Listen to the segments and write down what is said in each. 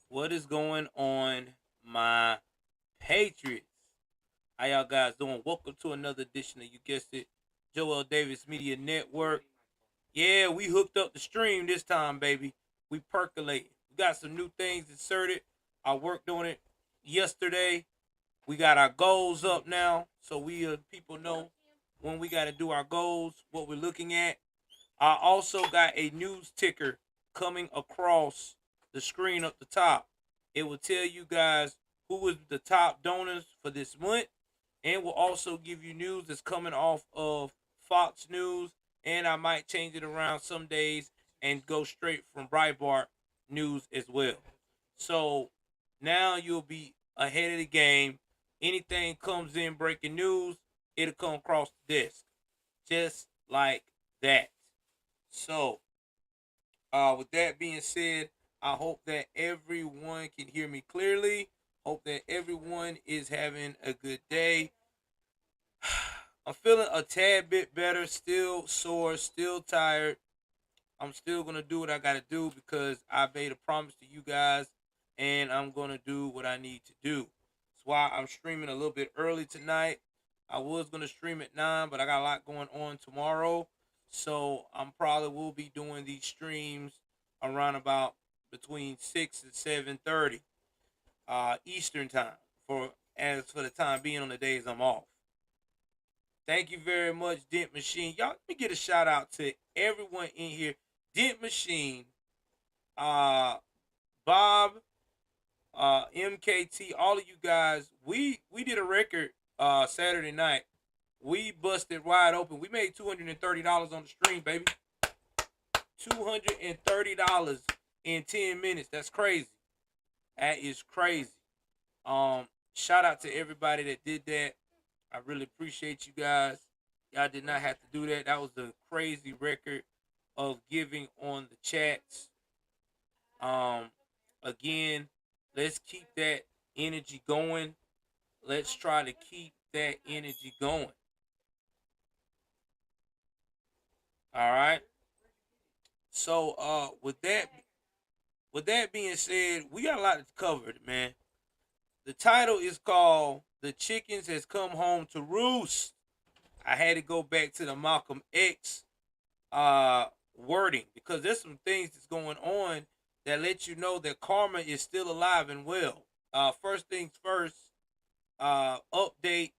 What is going on, my Patriots? How y'all guys doing? Welcome to another edition of, you guessed it, Joel Davis Media Network. Yeah, we hooked up the stream this time, baby. We percolating. We got some new things inserted. I worked on it yesterday. We got our goals up now, so we people know when we got to do our goals, what we're looking at. I also got a news ticker coming across the screen up the top. It will tell you guys who is the top donors for this month, and will also give you news that's coming off of Fox News, and I might change it around some days and go straight from Breitbart News as well. So now you'll be ahead of the game. Anything comes in breaking news, it'll come across the desk, just like that. So, with that being said, I hope that everyone can hear me clearly. Hope that everyone is having a good day. I'm feeling a tad bit better, still sore, still tired. I'm still going to do what I got to do because I made a promise to you guys and I'm going to do what I need to do. That's why I'm streaming a little bit early tonight. I was going to stream at 9, but I got a lot going on tomorrow. So I'm probably will be doing these streams around about between 6 and 7:30 Eastern time for the time being on the days I'm off. Thank you very much, Dent Machine. Y'all, let me get a shout out to everyone in here. Dent Machine, uh, Bob, MKT, all of you guys. We did a record Saturday night. We busted wide open. We made $230 on the stream, baby. $230 in 10 minutes. That's crazy. That is crazy. Shout out to everybody that did that. I really appreciate you guys. Y'all did not have to do that. That was a crazy record of giving on the chats. Again, let's keep that energy going. Let's try to keep that energy going. All right. So, with that being said, we got a lot to cover, man. The title is called "The Chickens Has Come Home to Roost." I had to go back to the Malcolm X wording because there's some things that's going on that let you know that karma is still alive and well. First things first, update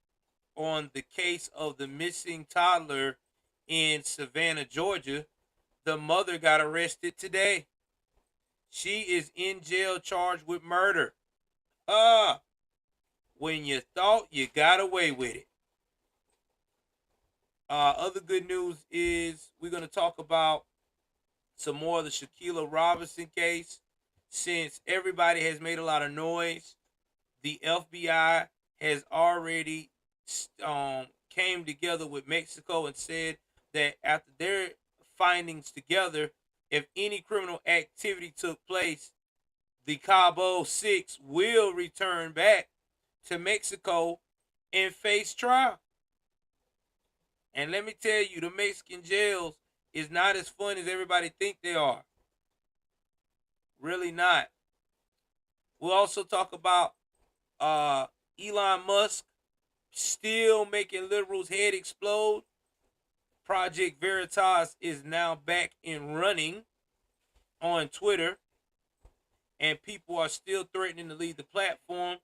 on the case of the missing toddler in Savannah, Georgia. The mother got arrested today. She is in jail charged with murder. Uh, when you thought you got away with it. Other good news is we're going to talk about some more of the Shanquella Robinson case. Since everybody has made a lot of noise, the FBI has already came together with Mexico and said that after their findings together, if any criminal activity took place, the Cabo Six will return back to Mexico and face trial. And let me tell you, the Mexican jails is not as fun as everybody think they are. Really not. We'll also talk about Elon Musk still making liberals' head explode. Project Veritas is now back in running on Twitter, and people are still threatening to leave the platform.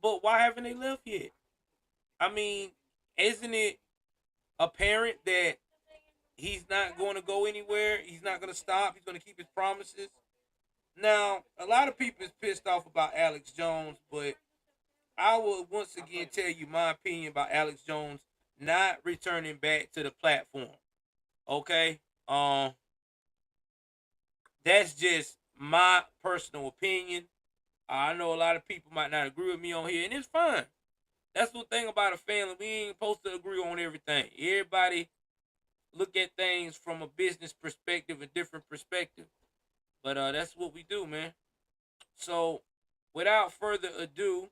But why haven't they left yet? I mean, isn't it apparent that he's not going to go anywhere? He's not going to stop. He's going to keep his promises. Now, a lot of people is pissed off about Alex Jones, but I will once again tell you my opinion about Alex Jones not returning back to the platform. Okay? That's just my personal opinion. I know a lot of people might not agree with me on here, and it's fine. That's the thing about a family. We ain't supposed to agree on everything. Everybody look at things from a business perspective, a different perspective. But that's what we do, man. So, without further ado,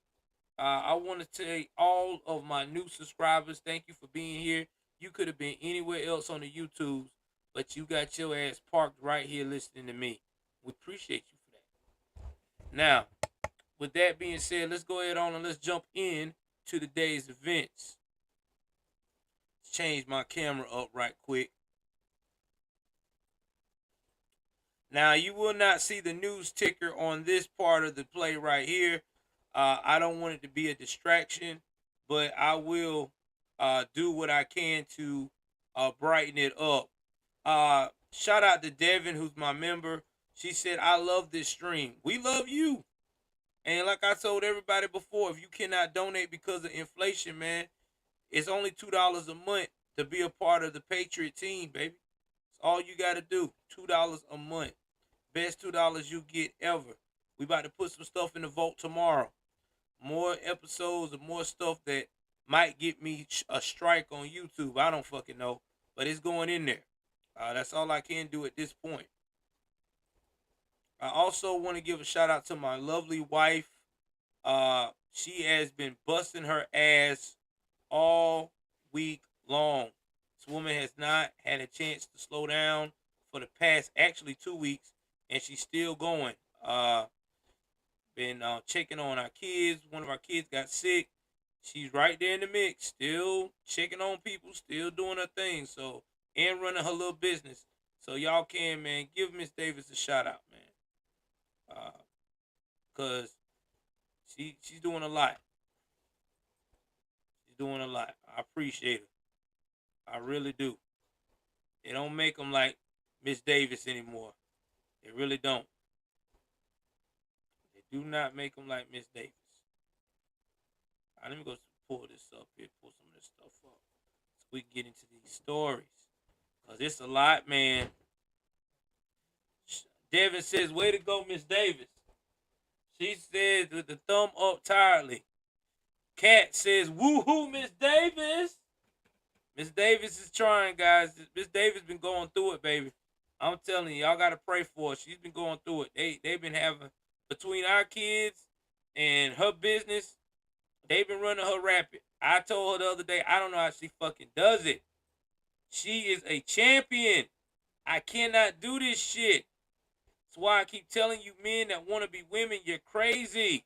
I want to tell all of my new subscribers, thank you for being here. You could have been anywhere else on the YouTubes, but you got your ass parked right here listening to me. We appreciate you for that. Now, with that being said, let's go ahead on and let's jump in to the day's events. Let's change my camera up right quick. Now, you will not see the news ticker on this part of the play right here. I don't want it to be a distraction, but I will do what I can to brighten it up. Shout out to Devin, who's my member. She said, I love this stream. We love you. And like I told everybody before, if you cannot donate because of inflation, man, it's only $2 a month to be a part of the Patriot team, baby. It's all you got to do. $2 a month. Best $2 you get ever. We about to put some stuff in the vault tomorrow. More episodes and more stuff that might get me a strike on YouTube. I don't fucking know. But it's going in there. That's all I can do at this point. I also want to give a shout out to my lovely wife. She has been busting her ass all week long. This woman has not had a chance to slow down for the past actually 2 weeks, and she's still going. Been checking on our kids. One of our kids got sick. She's right there in the mix, still checking on people, still doing her thing. So, and running her little business. So y'all can, man, give Miss Davis a shout out, man. Cause she's doing a lot. She's doing a lot. I appreciate her. I really do. They don't make them like Miss Davis anymore. They really don't. They do not make them like Miss Davis. All right, let me go pull this up here, pull some of this stuff up, so we can get into these stories. Cause it's a lot, man. Devin says, "Way to go, Miss Davis." She says with the thumb up tiredly. Cat says, "Woohoo, Miss Davis." Miss Davis is trying, guys. Miss Davis been going through it, baby. I'm telling you, y'all gotta pray for her. She's been going through it. They've been having, between our kids and her business, they've been running her rapid. I told her the other day, I don't know how she fucking does it. She is a champion. I cannot do this shit. That's why I keep telling you men that want to be women, you're crazy.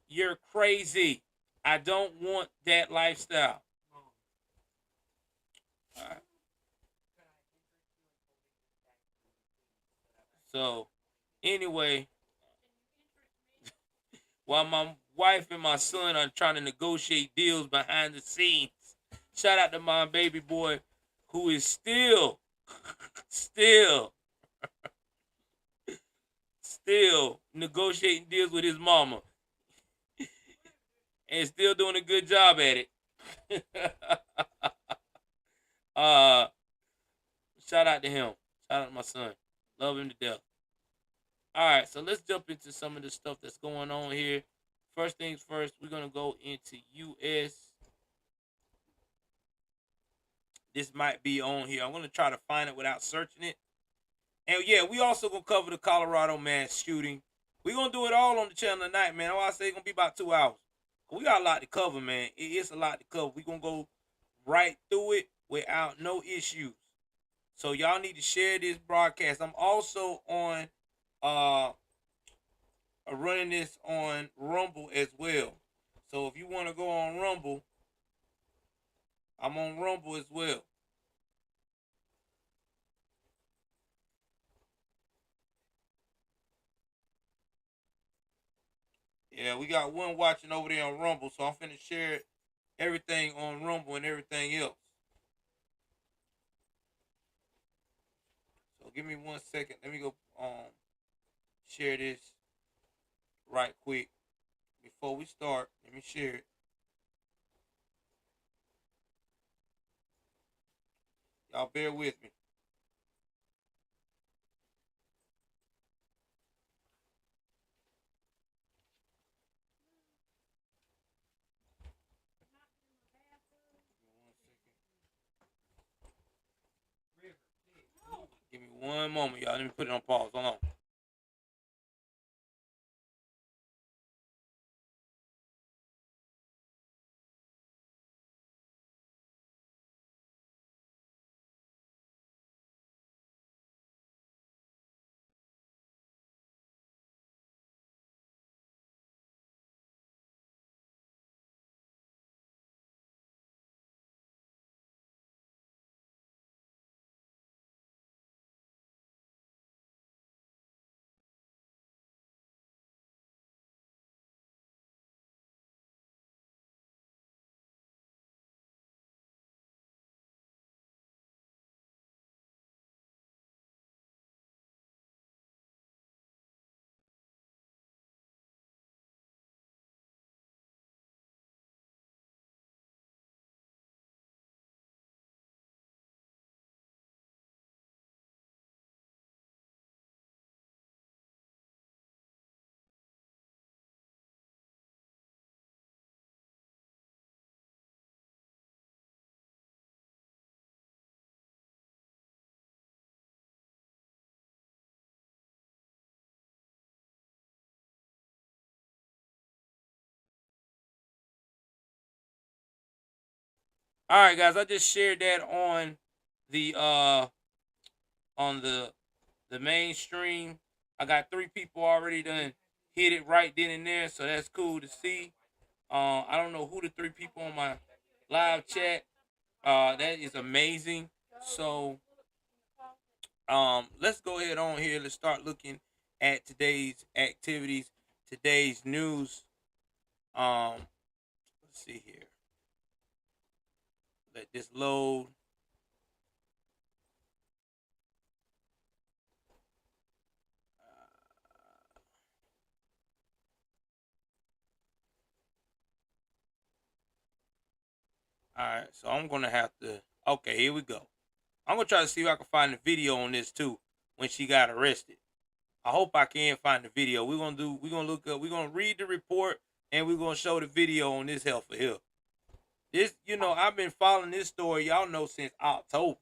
You're crazy. I don't want that lifestyle. All right. So, anyway, while my wife and my son are trying to negotiate deals behind the scenes, shout out to my baby boy who is still negotiating deals with his mama and still doing a good job at it. uh, Shout out to him. Shout out to my son. Love him to death. All right, so let's jump into some of the stuff that's going on here. First things first, we're gonna go into U.S. This might be on here. I'm gonna try to find it without searching it. And yeah, we also gonna cover the Colorado mass shooting. We're gonna do it all on the channel tonight, man. I say it's gonna be about 2 hours. We got a lot to cover, man. It's a lot to cover. We're gonna go right through it without no issues. So y'all need to share this broadcast. I'm also on running this on Rumble as well. So if you want to go on Rumble, I'm on Rumble as well. Yeah, we got one watching over there on Rumble, so I'm finna share everything on Rumble and everything else. So give me 1 second. Let me go share this right quick. Before we start, let me share it. Y'all bear with me. Give me 1 moment, y'all. Let me put it on pause. Hold on. All right, guys, I just shared that the uh on the mainstream. I got 3 people already done hit it right then and there, so that's cool to see. I don't know who the 3 people on my live chat. That is amazing. So let's go ahead on here. Let's start looking at today's activities, today's news. Let's see here. Let this load. All right, so I'm gonna have to. Okay, here we go. I'm gonna try to see if I can find the video on this too when she got arrested. I hope I can find the video. We're gonna do. We're gonna look up. We're gonna read the report and we're gonna show the video on this heifer here. This, I've been following this story, y'all know, since October.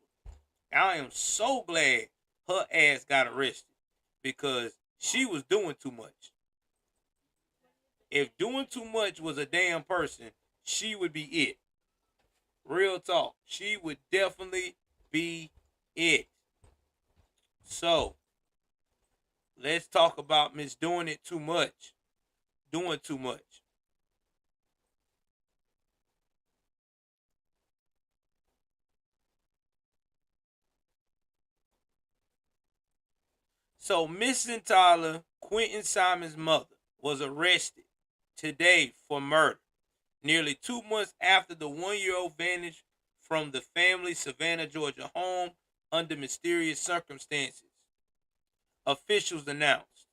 I am so glad her ass got arrested because she was doing too much. If doing too much was a damn person, she would be it. Real talk. She would definitely be it. So, let's talk about Miss Doing It Too Much. Doing too much. So, missing Tyler, Quinton Simon's mother, was arrested today for murder, nearly 2 months after the 1-year-old vanished from the family's Savannah, Georgia home under mysterious circumstances, officials announced.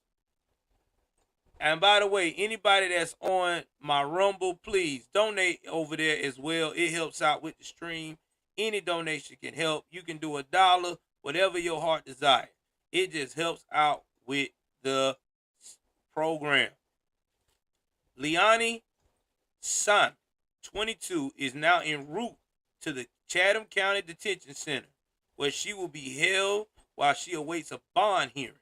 And by the way, anybody that's on my Rumble, please donate over there as well. It helps out with the stream. Any donation can help. You can do $1, whatever your heart desires. It just helps out with the program. Leilani Simon, 22, is now en route to the Chatham County Detention Center, where she will be held while she awaits a bond hearing.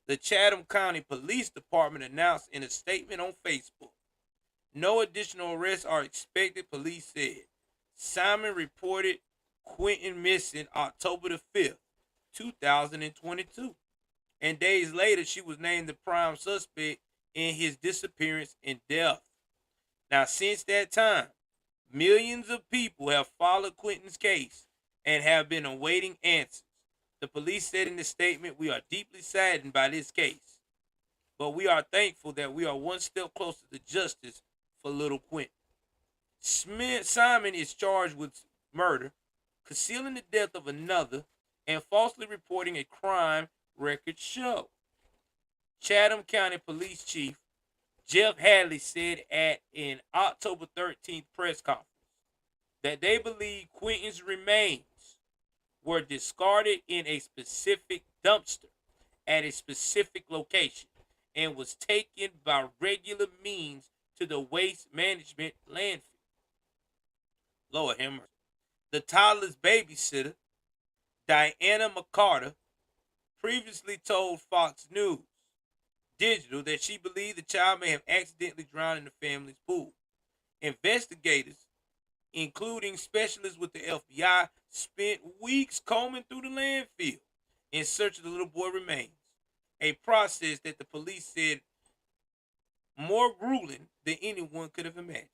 The Chatham County Police Department announced in a statement on Facebook. No additional arrests are expected, police said. Simon reported Quinton missing October the 5th, 2022. And days later, she was named the prime suspect in his disappearance and death. Now, since that time, millions of people have followed Quinton's case and have been awaiting answers. The police said in the statement, "We are deeply saddened by this case, but we are thankful that we are one step closer to justice for little Quinton." Simon is charged with murder, concealing the death of another, and falsely reporting a crime, records show. Chatham County Police Chief Jeff Hadley said at an October 13th press conference that they believe Quinton's remains were discarded in a specific dumpster at a specific location and was taken by regular means to the waste management landfill. Lord have mercy. The toddler's babysitter, Diana McCarter, previously told Fox News Digital that she believed the child may have accidentally drowned in the family's pool. Investigators, including specialists with the FBI, spent weeks combing through the landfill in search of the little boy remains, a process that the police said more grueling than anyone could have imagined.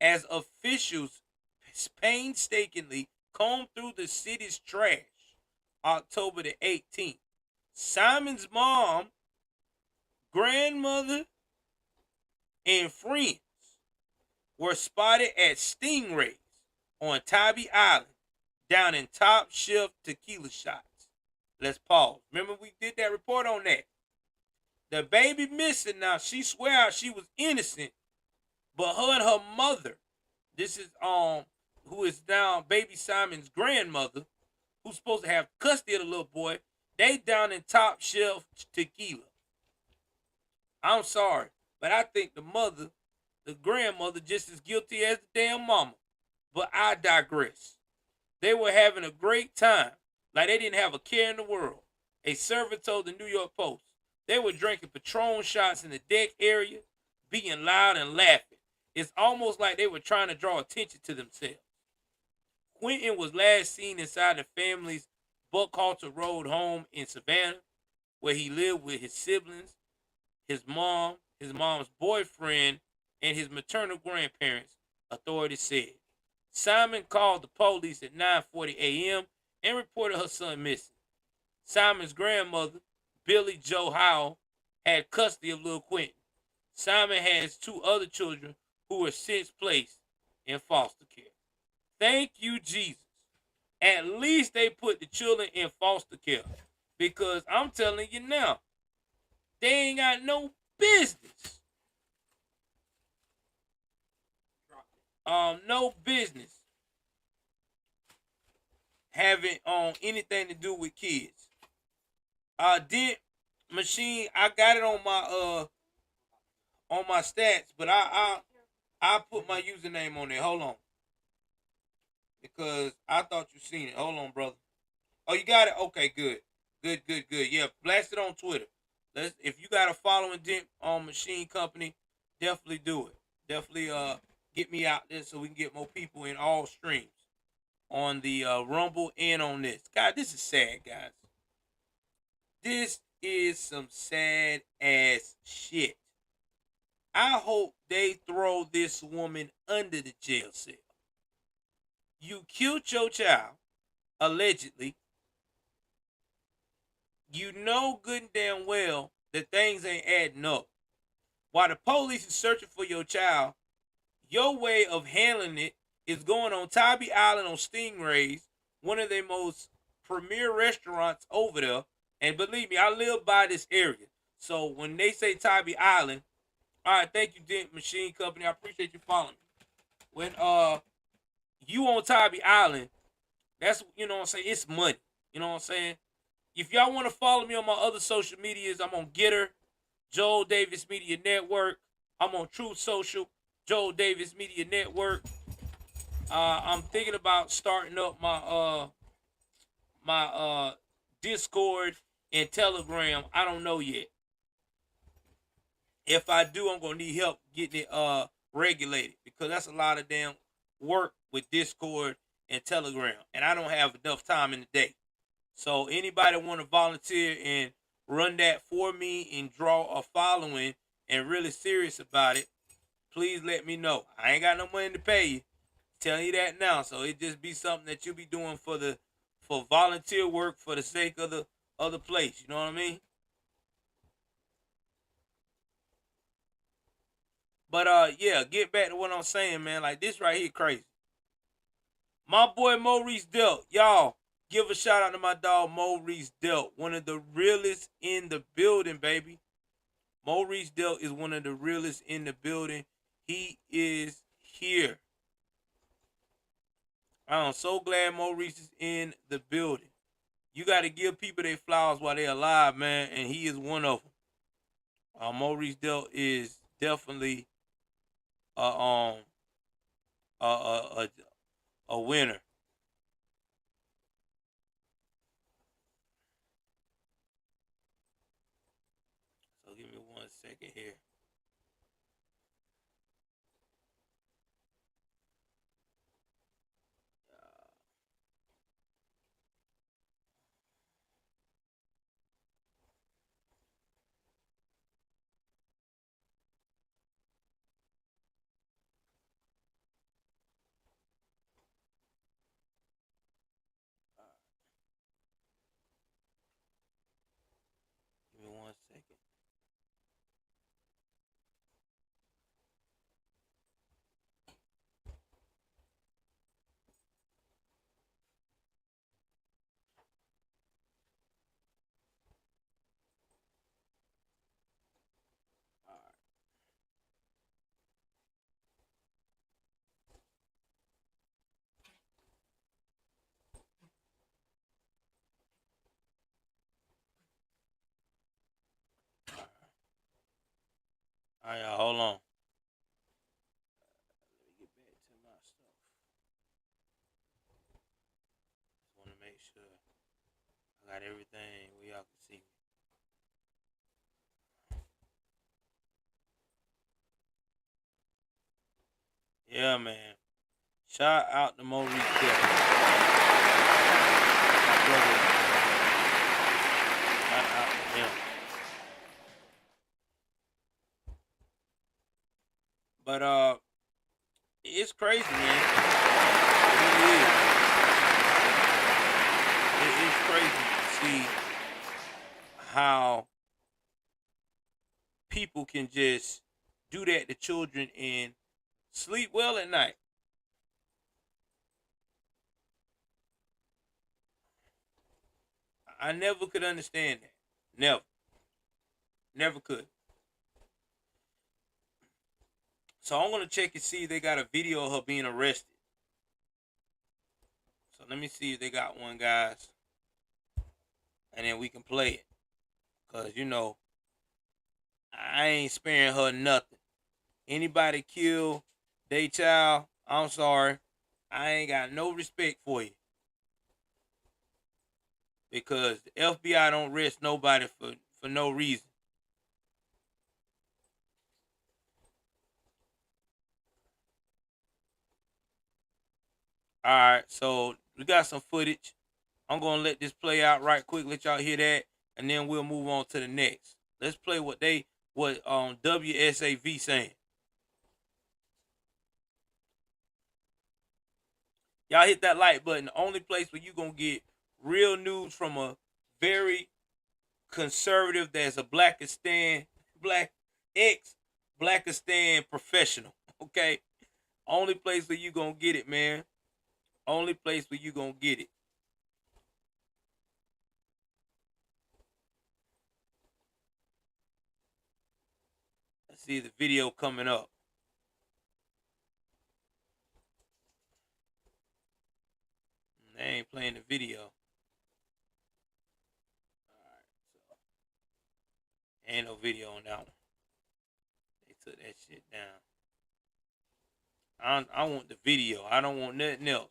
As officials painstakingly combed through the city's trash October the 18th, Simon's mom, grandmother, and friends were spotted at Stingrays on Tybee Island down in Top Shelf Tequila Shots. Let's pause. Remember we did that report on that. The baby missing now, she swear she was innocent, but her and her mother, this is who is now baby Simon's grandmother, who's supposed to have custody of the little boy, they down in Top Shelf Tequila. I'm sorry, but I think the grandmother, just as guilty as the damn mama. But I digress. They were having a great time, like they didn't have a care in the world. A servant told the New York Post they were drinking Patron shots in the deck area, being loud and laughing. It's almost like they were trying to draw attention to themselves. Quinton was last seen inside the family's Buckhalter Road home in Savannah, where he lived with his siblings, his mom, his mom's boyfriend, and his maternal grandparents, authorities said. Simon called the police at 9:40 a.m. and reported her son missing. Simon's grandmother, Billy Joe Howell, had custody of little Quinton. Simon has two other children who were since placed in foster care. Thank you, Jesus. At least they put the children in foster care. Because I'm telling you now, they ain't got no business. No business having anything to do with kids. Dent machine, I got it on my stats, but I put my username on there. Hold on. Because I thought you seen it. Hold on, brother. Oh, you got it? Okay, good. Good. Yeah, blast it on Twitter. If you got a following Dent Machine Company, definitely do it. Definitely get me out there so we can get more people in all streams on the Rumble and on this. God, this is sad, guys. This is some sad ass shit. I hope they throw this woman under the jail cell. You killed your child, allegedly. You know good and damn well that things ain't adding up. While the police is searching for your child, your way of handling it is going on Tybee Island on Stingrays, one of the most premier restaurants over there. And believe me, I live by this area. So when they say Tybee Island, all right, thank you, Dent Machine Company. I appreciate you following me. When you on Tybee Island, that's, you know what I'm saying, it's money. You know what I'm saying? If y'all want to follow me on my other social medias, I'm on Getter, Joel Davis Media Network. I'm on Truth Social, Joel Davis Media Network. I'm thinking about starting up my Discord and Telegram. I don't know yet. If I do, I'm gonna need help getting it regulated, because that's a lot of damn work with Discord and Telegram, and I don't have enough time in the day. So anybody want to volunteer and run that for me and draw a following and really serious about it, please let me know. I ain't got no money to pay you. Telling you that now. So it just be something that you'll be doing for volunteer work for the sake of the other place. You know what I mean? But yeah, get back to what I'm saying, man. Like, this right here crazy. My boy Maurice Delt, y'all, give a shout out to my dog Maurice Delt, one of the realest in the building, baby. Maurice Delt is one of the realest in the building. He is here. I'm so glad Maurice is in the building. You got to give people their flowers while they're alive, man, and he is one of them. Maurice Delt is definitely a a a, a winner. So give me 1 second here. Give me 1 second. All right. All right, y'all, hold on. Let me get back to my stuff. Just want to make sure I got everything where y'all can see me. Yeah, man. Shout out to Maurice Kelly. My brother. Shout out to him. But it's crazy, man. It really is. It's crazy to see how people can just do that to children and sleep well at night. I never could understand that. Never. Never could. So I'm gonna check and see if they got a video of her being arrested. So let me see if they got one, guys. And then we can play it. Cause I ain't sparing her nothing. Anybody kill they child, I'm sorry. I ain't got no respect for you. Because the FBI don't arrest nobody for no reason. Alright, so we got some footage. I'm gonna let this play out right quick, let y'all hear that, and then we'll move on to the next. Let's play what WSAV saying. Y'all hit that like button. The only place where you gonna get real news from a very conservative that's a Blackistan professional. Okay? Only place where you gonna get it, man. Only place where you gonna get it. Let's see the video coming up. They ain't playing the video. Alright, so ain't no video on that one. They took that shit down. I want the video. I don't want nothing else.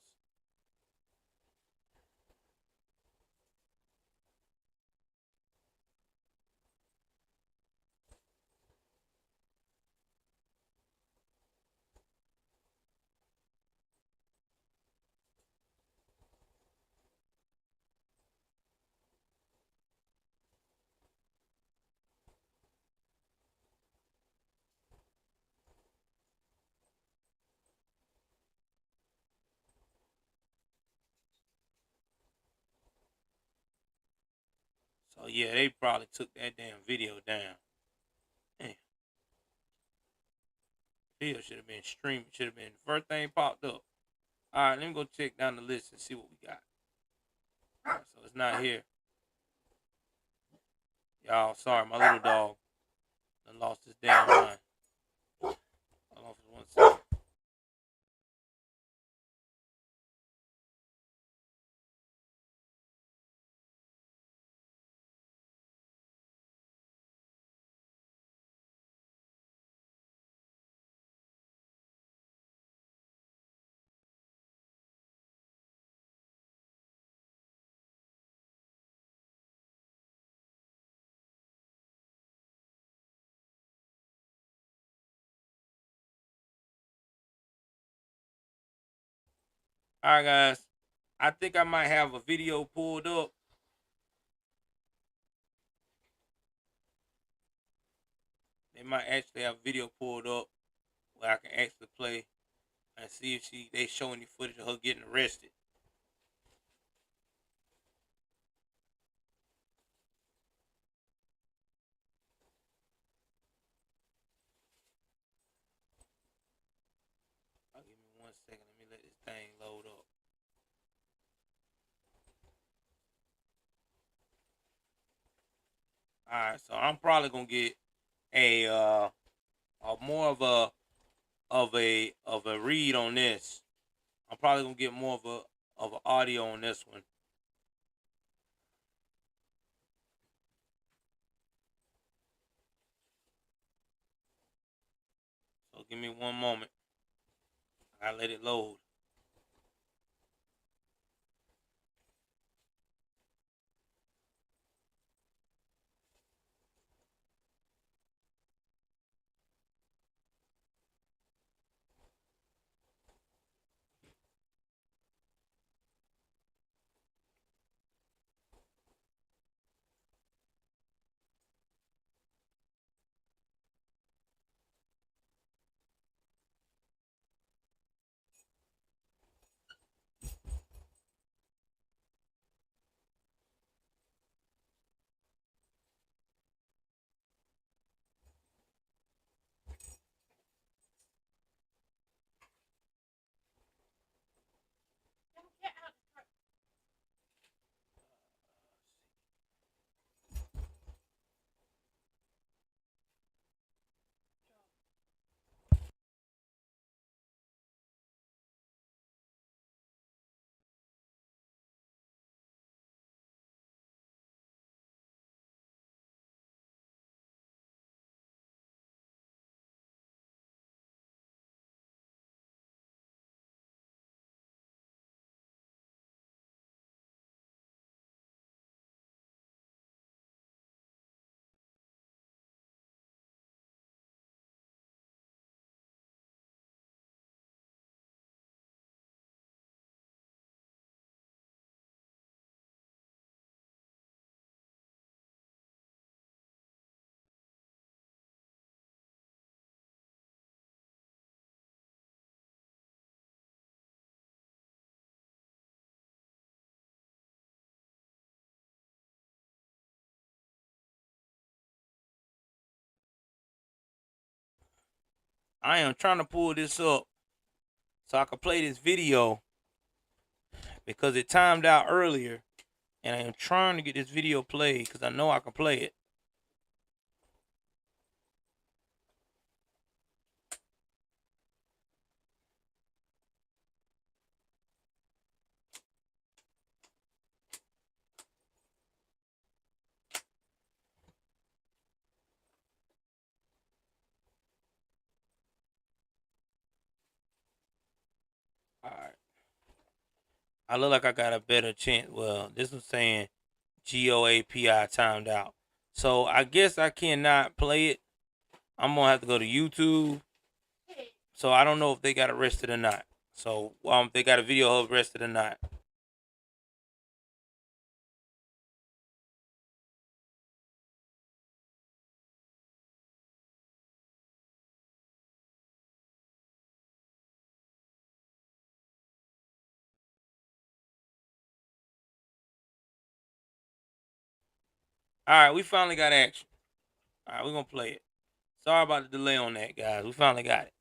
So yeah, they probably took that damn video down. Damn. Video should have been streaming. Should have been the first thing popped up. Alright, let me go check down the list and see what we got. Right, so it's not here. Y'all, sorry, my little dog done lost his damn mind. Hold on for 1 second. Alright, guys. I think I might have a video pulled up. They might actually have a video pulled up where I can actually play and see if they show any footage of her getting arrested. Give me 1 second. Let me let this thing load up. Alright, so I'm probably gonna get a more of a read on this. I'm probably gonna get more of an audio on this one. So give me 1 moment. I let it load. I am trying to pull this up so I can play this video because it timed out earlier, and I am trying to get this video played because I know I can play it. All right. I look like I got a better chance. Well, this was saying GOAPI timed out. So I guess I cannot play it. I'm gonna have to go to YouTube. So I don't know if they got arrested or not. So they got a video of arrested or not. All right, we finally got action. All right, we're gonna play it. Sorry about the delay on that, guys. We finally got it.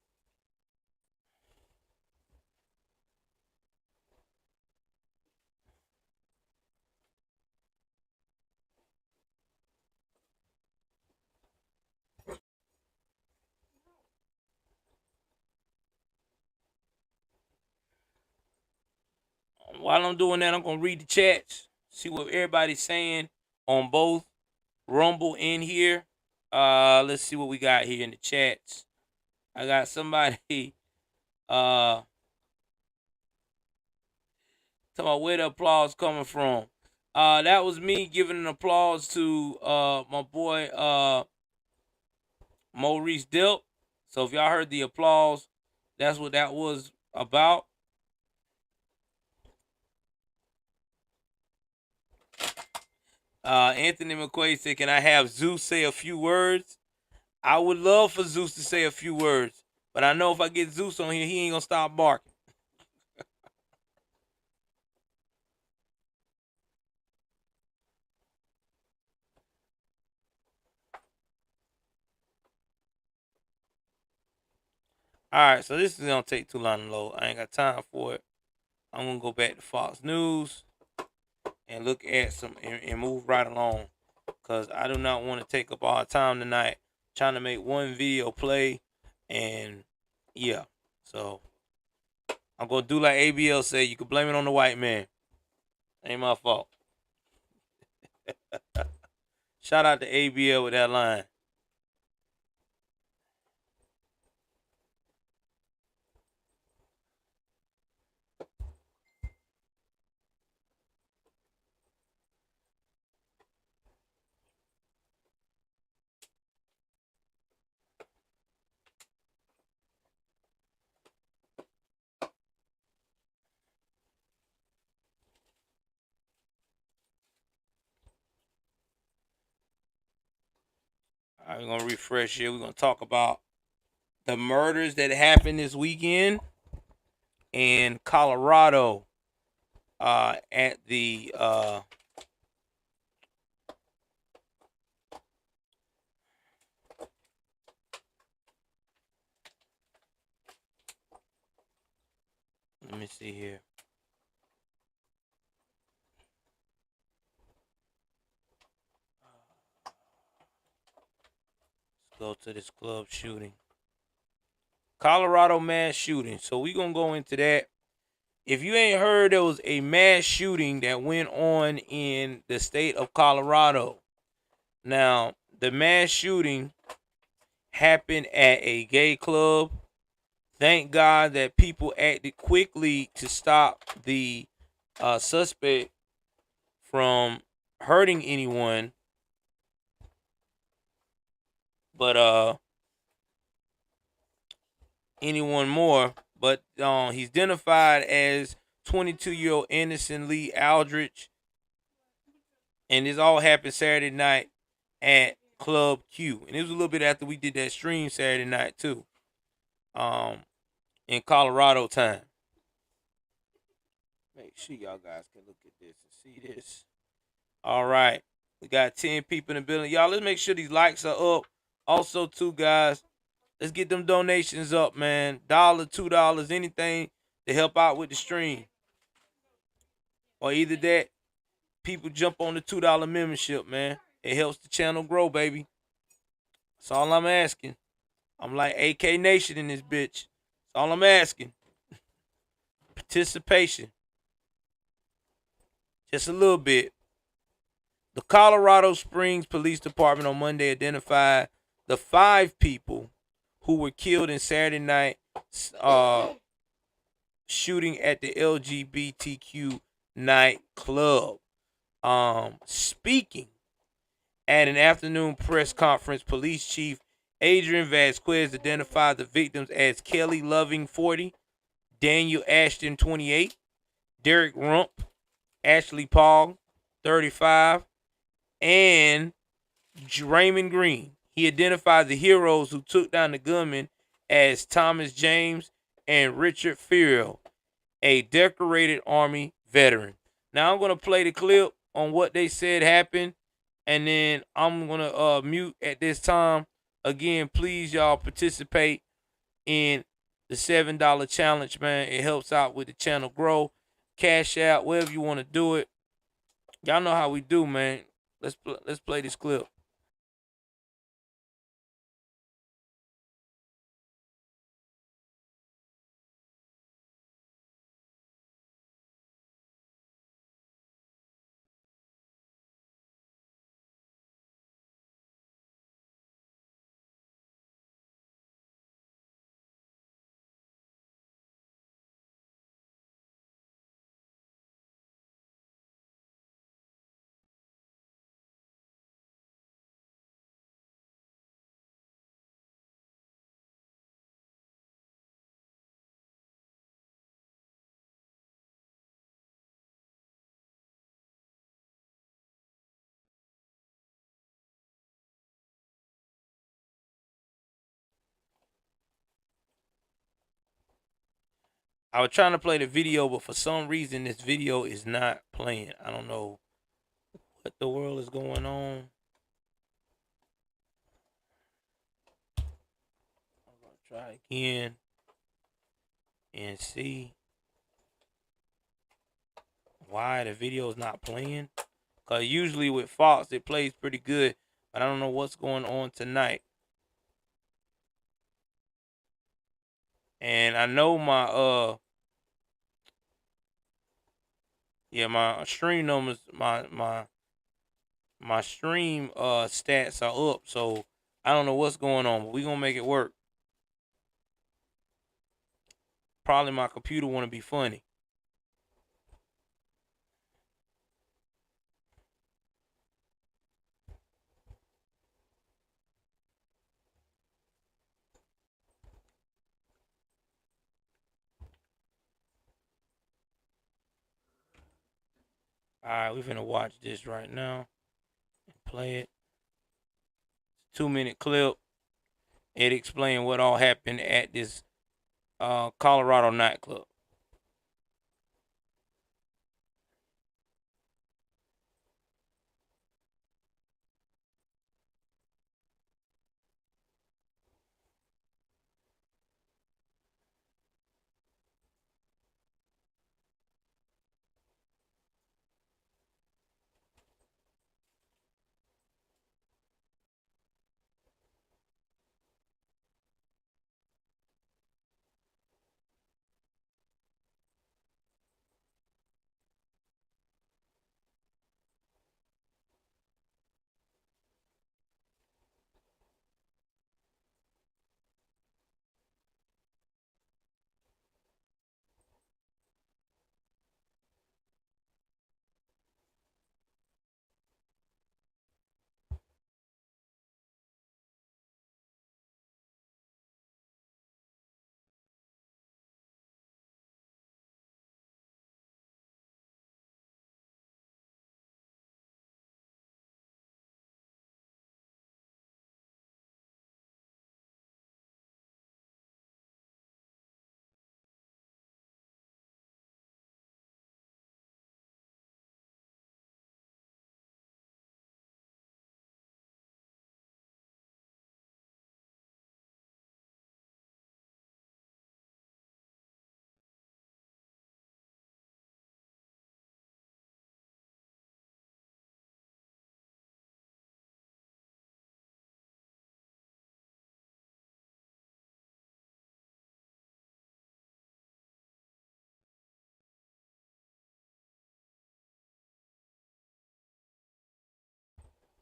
While I'm doing that, I'm gonna read the chats, see what everybody's saying on both Rumble and here. Let's see what we got here in the chats. I got somebody talking about where the applause coming from. That was me giving an applause to my boy Maurice Delp. So if y'all heard the applause, that's what that was about. Anthony McQuaid said, "Can I have Zeus say a few words?" I would love for Zeus to say a few words, but I know if I get Zeus on here, he ain't gonna stop barking. All right, so this is gonna take too long to load. I ain't got time for it. I'm gonna go back to Fox News and look at some and move right along, because I do not want to take up all time tonight trying to make one video play. And yeah, so I'm gonna do like ABL said, you can blame it on the white man. Ain't my fault. Shout out to ABL with that line. All right, we're gonna refresh here. We're gonna talk about the murders that happened this weekend in Colorado at the let me see here. Let's go to this club shooting. Colorado mass shooting. So we gonna go into that. If you ain't heard, there was a mass shooting that went on in the state of Colorado. Now, the mass shooting happened at a gay club. Thank God that people acted quickly to stop the suspect from hurting anyone. But anyone more. But he's identified as 22-year-old Anderson Lee Aldrich. And this all happened Saturday night at Club Q. And it was a little bit after we did that stream Saturday night too. In Colorado time. Make sure y'all guys can look at this and see this. All right. We got 10 people in the building. Y'all, let's make sure these likes are up. Also, too, guys, Let's get them donations up, man. $1, $2, anything to help out with the stream. Or either that, people jump on the $2 membership, man. It helps the channel grow, baby. That's all I'm asking. I'm like AK Nation in this bitch. That's all I'm asking. Participation. Just a little bit. The Colorado Springs Police Department on Monday identified the 5 people who were killed in Saturday night shooting at the LGBTQ nightclub. Speaking at an afternoon press conference, Police Chief Adrian Vasquez identified the victims as Kelly Loving, 40, Daniel Ashton, 28, Derek Rump, Ashley Paul, 35, and Raymond Green. He identified the heroes who took down the gunman as Thomas James and Richard Farrell, a decorated Army veteran. Now I'm going to play the clip on what they said happened, and then I'm going to mute at this time. Again, please, y'all, participate in the $7 challenge, man. It helps out with the channel grow. Cash out, wherever you want to do it. Y'all know how we do, man. Let's play this clip. I was trying to play the video, but for some reason this video is not playing. I don't know what the world is going on. I'm going to try again and see why the video is not playing. Because usually with Fox, it plays pretty good. But I don't know what's going on tonight. And I know my my stream numbers, my stream stats are up. So I don't know what's going on, but we're gonna make it work. Probably my computer wanna be funny. Alright, we're finna watch this right now and play it. It's a 2-minute clip. It explains what all happened at this Colorado nightclub.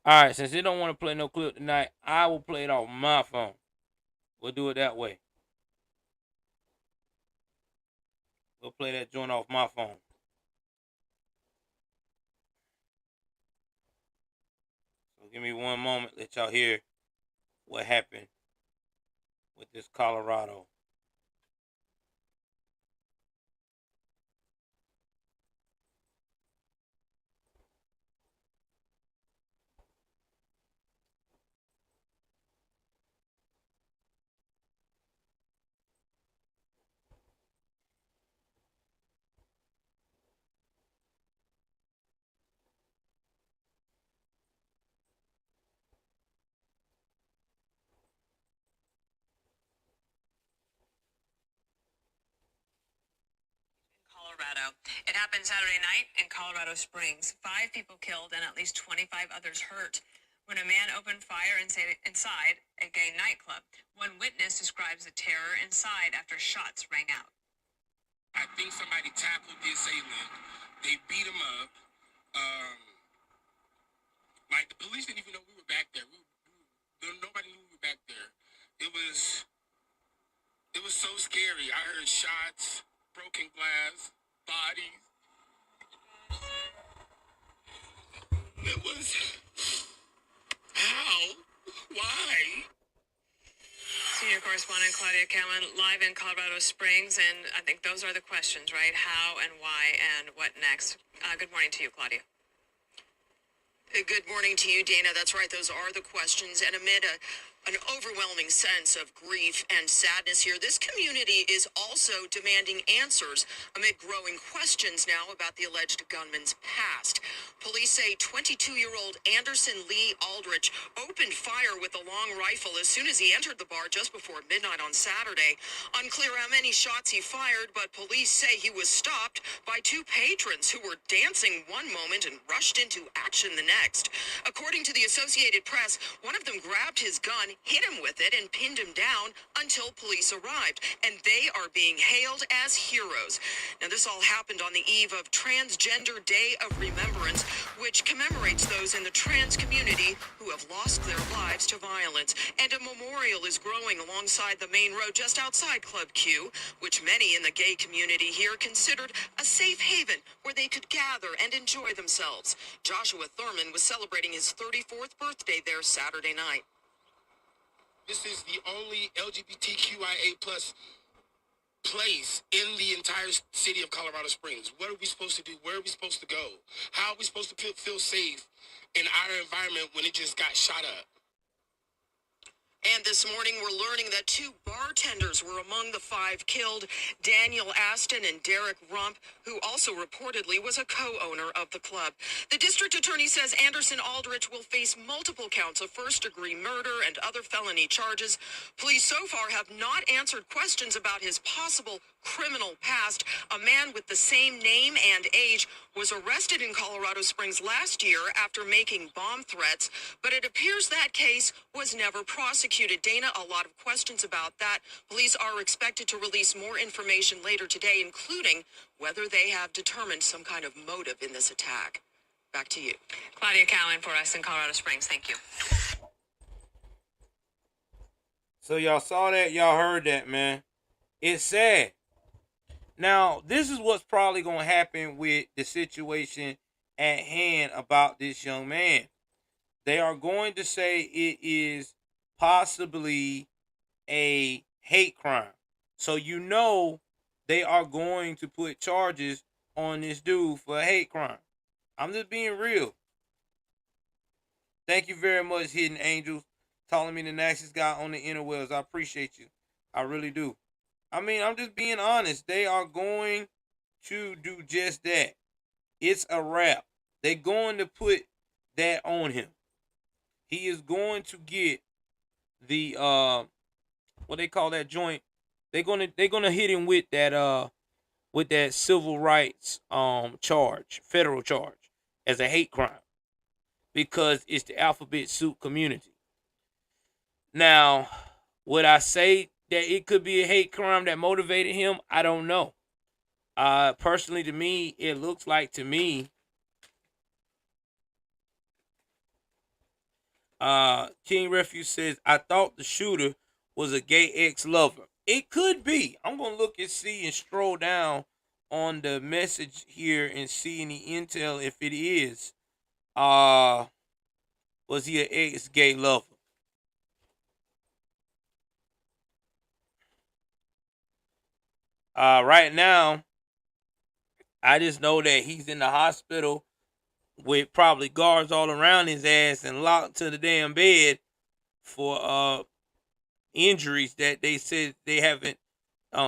All right, since they don't want to play no clip tonight, I will play it off my phone. We'll do it that way. We'll play that joint off my phone. So give me one moment. Let y'all hear what happened with this Colorado. Colorado. It happened Saturday night in Colorado Springs. 5 people killed and at least 25 others hurt when a man opened fire inside a gay nightclub. One witness describes the terror inside after shots rang out. I think somebody tackled the assailant. They beat him up. Like, the police didn't even know we were back there. Nobody knew we were back there. It was so scary. I heard shots, broken glass, bodies. It was... How? Why? Senior correspondent Claudia Cameron live in Colorado Springs, and I think those are the questions, right? How and why and what next? Good morning to you, Claudia. Good morning to you, Dana. That's right. Those are the questions. And amid an overwhelming sense of grief and sadness here, this community is also demanding answers amid growing questions now about the alleged gunman's past. Police say 22-year-old Anderson Lee Aldrich opened fire with a long rifle as soon as he entered the bar just before midnight on Saturday. Unclear how many shots he fired, but police say he was stopped by 2 patrons who were dancing one moment and rushed into action the next. According to the Associated Press, one of them grabbed his gun, hit him with it, and pinned him down until police arrived, and they are being hailed as heroes. Now, this all happened on the eve of Transgender Day of Remembrance, which commemorates those in the trans community who have lost their lives to violence. And a memorial is growing alongside the main road just outside Club Q, which many in the gay community here considered a safe haven where they could gather and enjoy themselves. Joshua Thurman was celebrating his 34th birthday there Saturday night. This is the only LGBTQIA plus place in the entire city of Colorado Springs. What are we supposed to do? Where are we supposed to go? How are we supposed to feel safe in our environment when it just got shot up? And this morning, we're learning that 2 bartenders were among the 5 killed, Daniel Aston and Derek Rump, who also reportedly was a co-owner of the club. The district attorney says Anderson Aldrich will face multiple counts of first-degree murder and other felony charges. Police so far have not answered questions about his possible criminal past. A man with the same name and age was arrested in Colorado Springs last year after making bomb threats, but it appears that case was never prosecuted. Dana, a lot of questions about that. Police are expected to release more information later today, including whether they have determined some kind of motive in this attack. Back to you. Claudia Cowan for us in Colorado Springs. Thank you. So y'all saw that, y'all heard that, man. It's sad. Now, this is what's probably going to happen with the situation at hand about this young man. They are going to say it is possibly a hate crime. So you know they are going to put charges on this dude for a hate crime. I'm just being real. Thank you very much, Hidden Angels, calling me the nicest guy on the interwebs. I appreciate you. I really do. I mean, I'm just being honest. They are going to do just that. It's a wrap. They're going to put that on him. He is going to get the what they call that joint. They're gonna hit him with that civil rights charge, federal charge, as a hate crime, because it's the alphabet soup community. Now, would I say that it could be a hate crime that motivated him? I don't know. Personally, to me, it looks like to me King Refuge says, I thought the shooter was a gay ex-lover. It could be. I'm gonna look and see and scroll down on the message here and see any intel if it is. Uh was he an ex-gay lover? Right now, I just know that he's in the hospital with probably guards all around his ass and locked to the damn bed for injuries that they said they haven't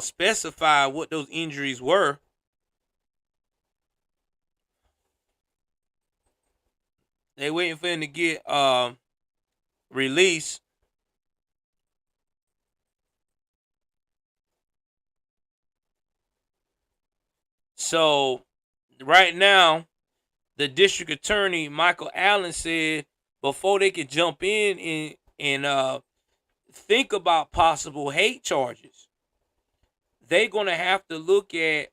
specified what those injuries were. They waiting for him to get released. So right now, the district attorney Michael Allen said before they could jump in and think about possible hate charges, they're gonna have to look at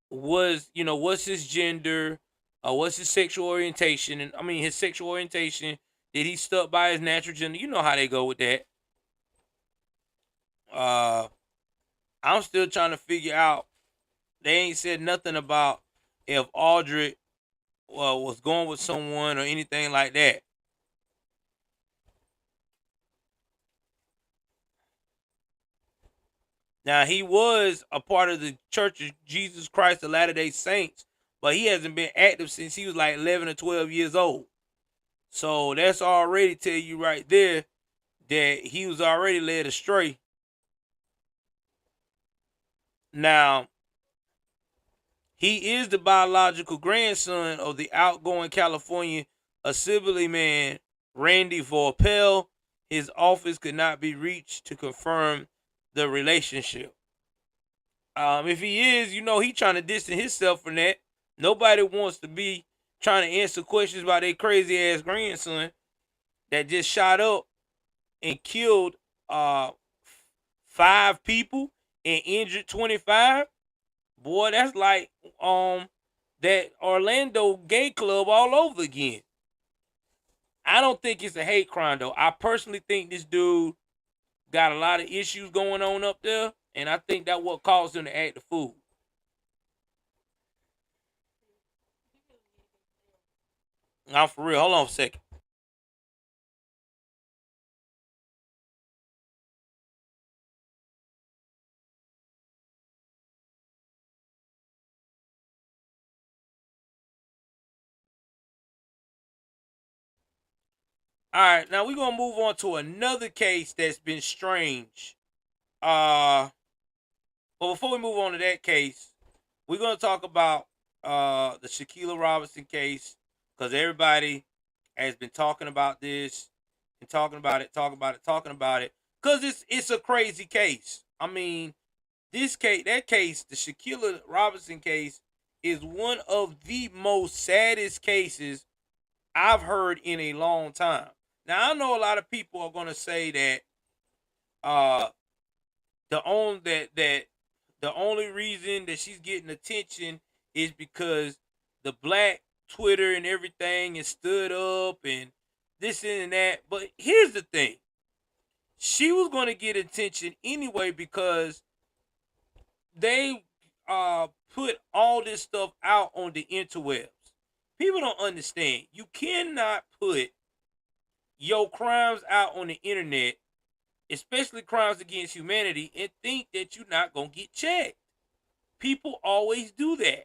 what's his gender, what's his sexual orientation, and I mean his sexual orientation. Did he stuck by his natural gender? You know how they go with that. Uh, I'm still trying to figure out. They ain't said nothing about if Audrey was going with someone or anything like that. Now he was a part of the Church of Jesus Christ of Latter-day Saints, but he hasn't been active since he was like 11 or 12 years old. So that's already tell you right there that he was already led astray. Now, he is the biological grandson of the outgoing California Assemblyman Randy Vorpel. His office could not be reached to confirm the relationship. If he is, he trying to distance himself from that. Nobody wants to be trying to answer questions about their crazy ass grandson that just shot up and killed 5 people and injured 25. Boy, that's like that Orlando gay club all over again. I don't think it's a hate crime though. I personally think this dude got a lot of issues going on up there, and I think that what caused him to act the fool. Now for real, hold on a second. All right, now we're gonna move on to another case that's been strange. Uh, but before we move on to that case, we're gonna talk about the Shanquella Robinson case because everybody has been talking about this and talking about it, talking about it because it's a crazy case. I mean, that case, the Shanquella Robinson case, is one of the most saddest cases I've heard in a long time. Now I know a lot of people are gonna say that uh the only reason that she's getting attention is because the black Twitter and everything is stood up and this and that. But here's the thing. She was gonna get attention anyway because they put all this stuff out on the interwebs. People don't understand. You cannot put your crimes out on the internet, especially crimes against humanity, and think that you're not gonna get checked. People always do that.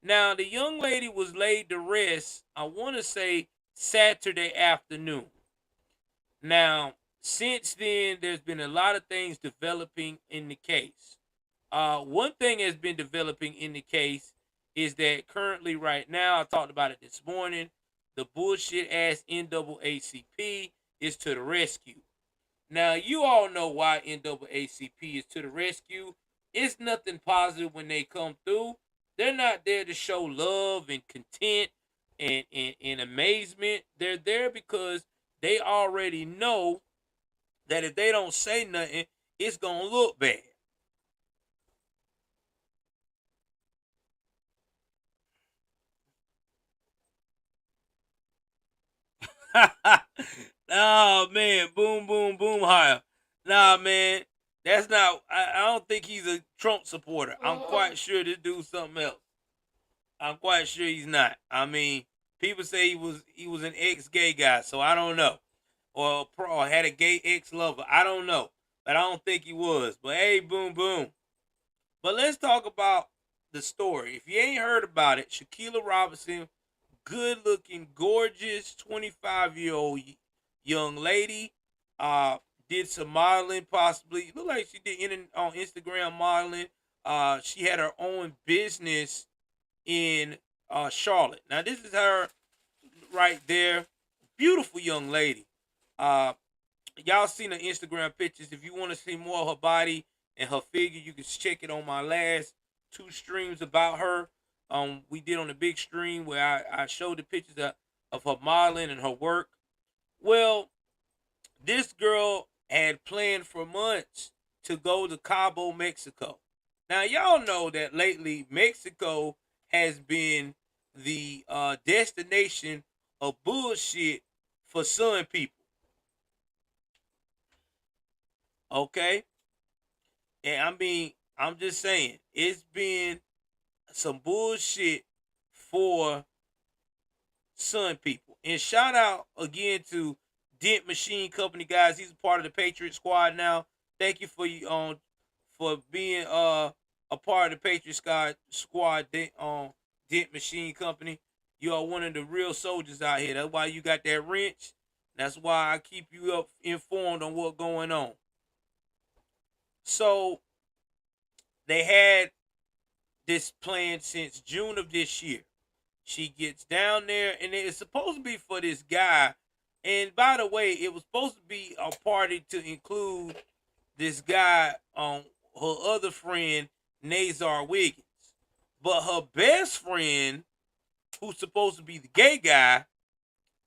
Now the young lady was laid to rest, I want to say Saturday afternoon. Now, since then, there's been a lot of things developing in the case. One thing has been developing in the case is that currently, right now, I talked about it this morning, the bullshit ass NAACP is to the rescue. Now, you all know why NAACP is to the rescue. It's nothing positive when they come through. They're not there to show love and content and amazement. They're there because they already know that if they don't say nothing, it's going to look bad. Oh man, boom, boom, boom, higher. Nah, man, that's not. I don't think he's a Trump supporter. I'm quite sure this dude's something else. I'm quite sure he's not. I mean, people say he was an ex-gay guy, so I don't know, or had a gay ex-lover. I don't know, but I don't think he was. But hey, boom, boom. But let's talk about the story. If you ain't heard about it, Shanquella Robinson, good-looking, gorgeous, 25-year-old young lady, uh, did some modeling, possibly. Look like she did on Instagram modeling. She had her own business in Charlotte. Now this is her right there. Beautiful young lady. Uh, y'all seen her Instagram pictures. If you want to see more of her body and her figure, you can check it on my last two streams about her. We did on the big stream where I showed the pictures of her modeling and her work. Well, this girl had planned for months to go to Cabo, Mexico. Now, y'all know that lately Mexico has been the destination of bullshit for sun people. Okay? And I mean, I'm just saying, it's been some bullshit for sun people. And shout out again to Dent Machine Company, guys. He's a part of the Patriot Squad now. Thank you for being a part of the Patriot Squad Dent Machine Company. You are one of the real soldiers out here. That's why you got that wrench. That's why I keep you up informed on what's going on. So they had this plan since June of this year. She gets down there, and it's supposed to be for this guy. And by the way, it was supposed to be a party to include this guy her other friend, Nazar Wiggins. But her best friend, who's supposed to be the gay guy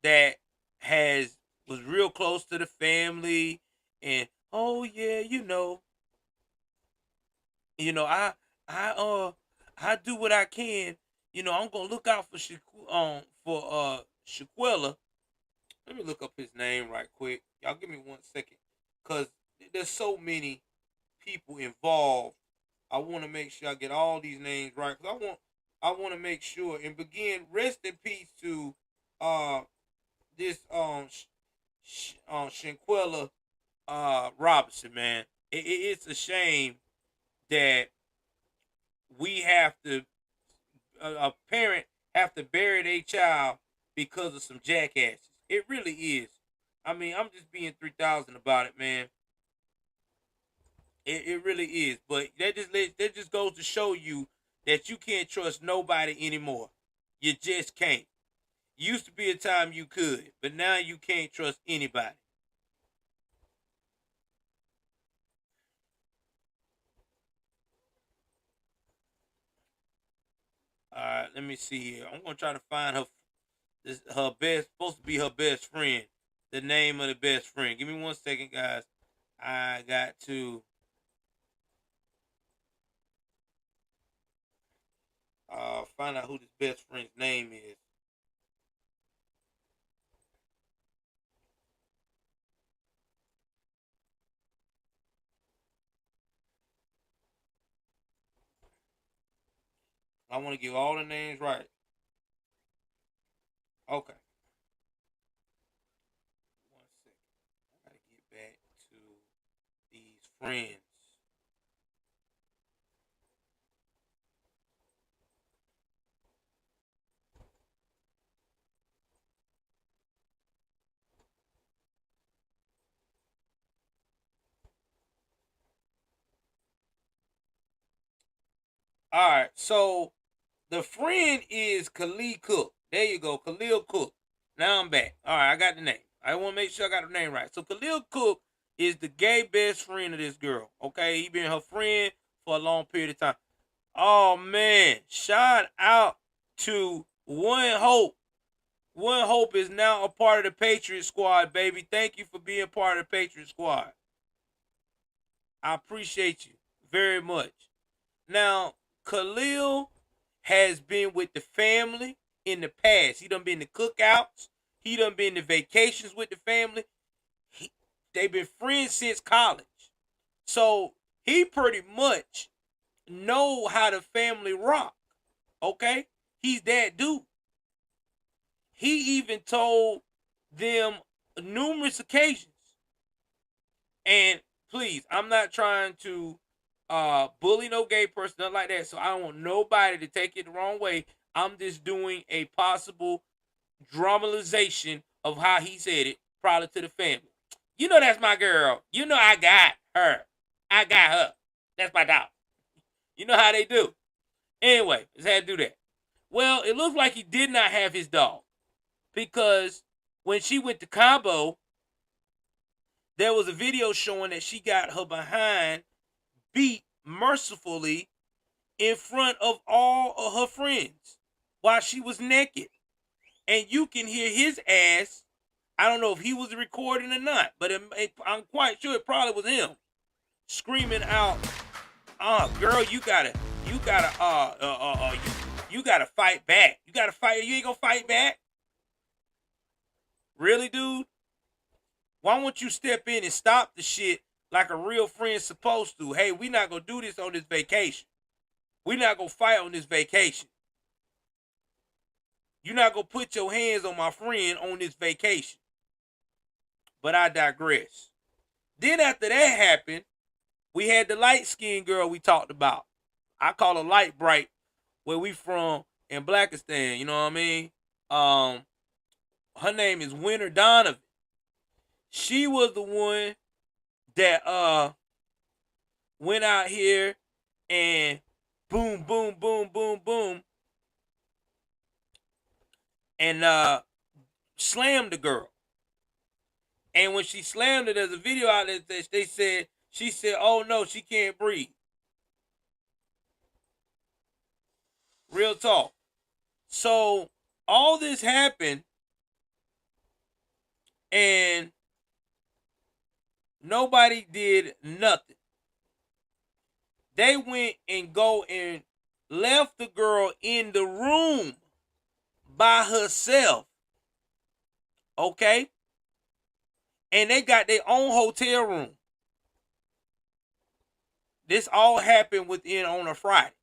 that was real close to the family, and oh yeah, I do what I can. I'm gonna look out for Shanquella. Let me look up his name right quick. Y'all give me 1 second, cause there's so many people involved. I want to make sure I get all these names right. Cause I want to make sure and begin. Rest in peace to uh this Shanquella Robinson, man. It's a shame that we have to a parent have to bury their child because of some jackasses. It really is. I mean, I'm just being 3,000 about it, man. It really is. But that just goes to show you that you can't trust nobody anymore. You just can't. Used to be a time you could, but now you can't trust anybody. All right, let me see here. I'm gonna try to find her best, supposed to be her best friend. The name of the best friend. Give me 1 second, guys. I got to find out who this best friend's name is. I want to give all the names right. Okay. 1 second. I gotta get back to these friends. All right. So the friend is Khalil Cook. There you go, Khalil Cook. Now I'm back. All right, I got the name. I want to make sure I got the name right. So Khalil Cook is the gay best friend of this girl. Okay, he been her friend for a long period of time. Oh man, shout out to One Hope. One Hope is now a part of the Patriot Squad, baby. Thank you for being part of the Patriot Squad. I appreciate you very much. Now, Khalil has been with the family in the past. He done been to cookouts. He done been to vacations with the family. they've been friends since college. So he pretty much know how the family rock. Okay? He's that dude. He even told them numerous occasions. And please, I'm not trying to bully no gay person, nothing like that. So I don't want nobody to take it the wrong way. I'm just doing a possible dramatization of how he said it, probably to the family. You know that's my girl. You know I got her. I got her. That's my dog. You know how they do. Anyway, just had to do that. Well, it looks like he did not have his dog. Because when she went to Cabo, there was a video showing that she got her behind beat mercifully in front of all of her friends while she was naked. And you can hear his ass. I don't know if he was recording or not, but I'm quite sure it probably was him screaming out, girl, you gotta fight back. You gotta fight. You ain't gonna fight back. Really, dude? Why won't you step in and stop the shit like a real friend's supposed to? Hey, we not gonna do this on this vacation. We not gonna fight on this vacation. You're not gonna put your hands on my friend on this vacation. But I digress. Then after that happened, we had the light-skinned girl we talked about. I call her Light Bright, where we from in Blackistan, you know what I mean? Her name is Winter Donovan. She was the one that went out here and boom, boom, boom, boom, boom, and slammed the girl. And when she slammed her, there's a video out there that they said, she said, oh no, she can't breathe. Real talk. So all this happened and nobody did nothing. They went and go and left the girl in the room by herself. Okay? And they got their own hotel room. This all happened on a Friday.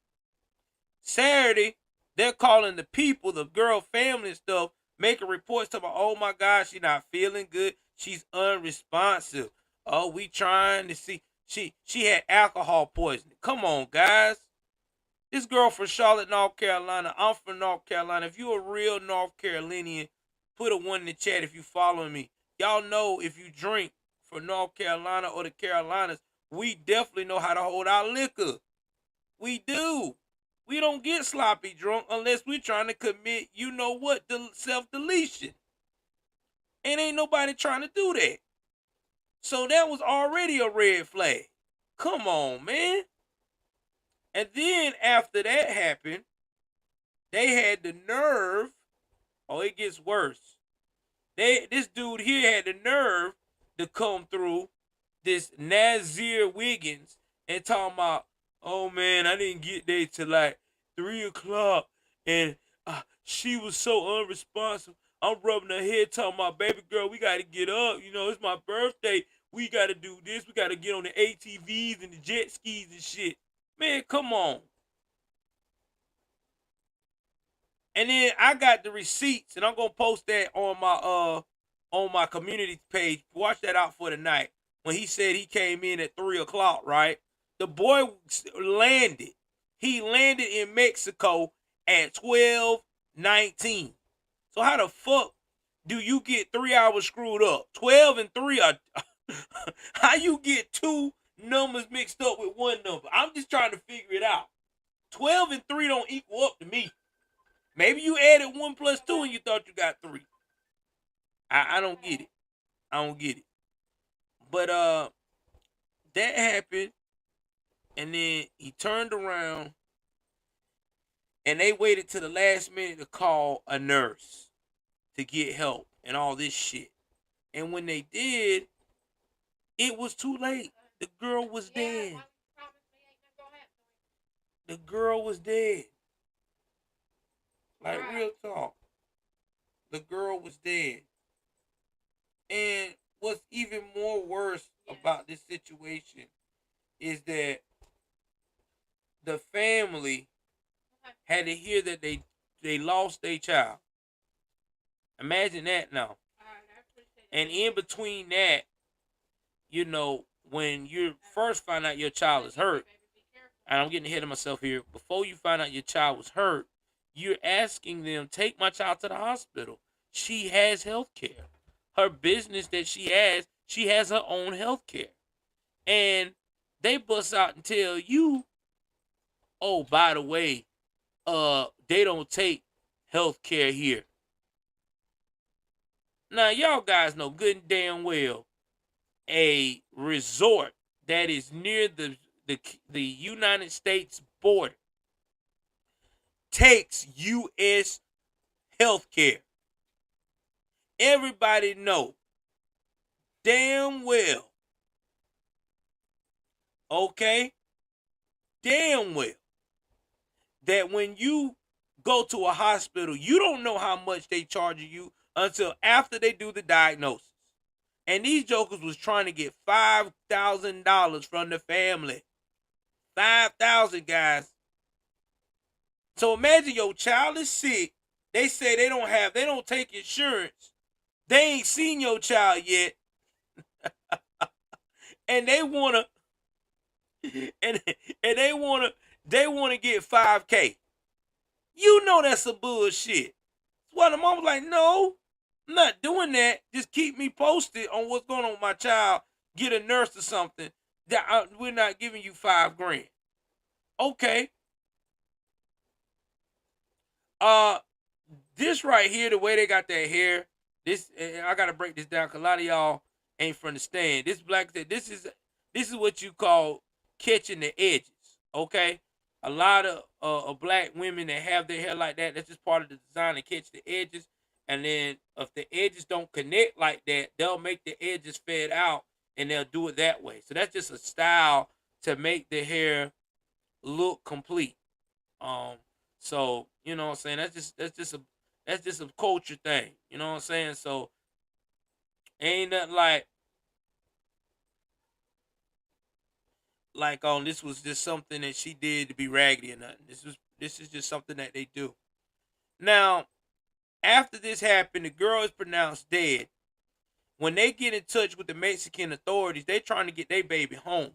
Saturday, they're calling the people, the girl family and stuff, making reports to about, oh my God, she's not feeling good. She's unresponsive. Oh, we trying to see. She had alcohol poisoning. Come on, guys. This girl from Charlotte, North Carolina. I'm from North Carolina. If you're a real North Carolinian, put a 1 in the chat if you following me. Y'all know if you drink from North Carolina or the Carolinas, we definitely know how to hold our liquor. We do. We don't get sloppy drunk unless we're trying to commit, you know what, the self-deletion. And ain't nobody trying to do that. So that was already a red flag. Come on, man. And then after that happened, they had the nerve. Oh, it gets worse. This dude here had the nerve to come through, this Nazir Wiggins, and talking about, oh man, I didn't get there till like 3 o'clock, and she was so unresponsive. I'm rubbing her head, talking about, baby girl, we gotta get up. You know, it's my birthday. We gotta do this. We gotta get on the ATVs and the jet skis and shit. Man, come on. And then I got the receipts, and I'm gonna post that on my community page. Watch that out for tonight. When he said he came in at 3 o'clock, right? The boy landed. He landed in Mexico at 12:19. So how the fuck do you get 3 hours screwed up? 12 and 3 are how you get two numbers mixed up with one number? I'm just trying to figure it out. 12 and 3 don't equal up to me. Maybe you added 1 plus 2 and you thought you got 3. I don't get it. I don't get it. But that happened, and then he turned around and they waited to the last minute to call a nurse to get help and all this shit. And when they did, it was too late. The girl was dead. The girl was dead. Like, real talk. The girl was dead. And what's even more worse about this situation is that the family had to hear that they lost their child. Imagine that now. And in between that, you know, when you first find out your child is hurt, and I'm getting ahead of myself here, before you find out your child was hurt, you're asking them, take my child to the hospital. She has health care. Her business that she has her own health care. And they bust out and tell you, oh, by the way, they don't take health care here. Now, y'all guys know good and damn well a resort that is near the United States border takes U.S. health care. Everybody know damn well, okay, damn well, that when you go to a hospital, you don't know how much they charge you until after they do the diagnosis. And these jokers was trying to get $5,000 from the family. $5,000, guys. So imagine your child is sick. They say they don't take insurance. They ain't seen your child yet. And they wanna and they wanna get $5K. You know that's a bullshit. That's why the mom was like, no, I'm not doing that. Just keep me posted on what's going on with my child. Get a nurse or something. We're not giving you $5,000. Okay. This right here, the way they got their hair, this I gotta break this down because a lot of y'all ain't from the stand. This this is what you call catching the edges. Okay. A lot of black women that have their hair like that, that's just part of the design to catch the edges. And then if the edges don't connect like that, they'll make the edges fade out and they'll do it that way. So that's just a style to make the hair look complete. So you know what I'm saying? That's just a culture thing. You know what I'm saying? So ain't nothing like this was just something that she did to be raggedy or nothing. This is just something that they do. Now, after this happened, the girl is pronounced dead. When they get in touch with the Mexican authorities, they trying to get their baby home.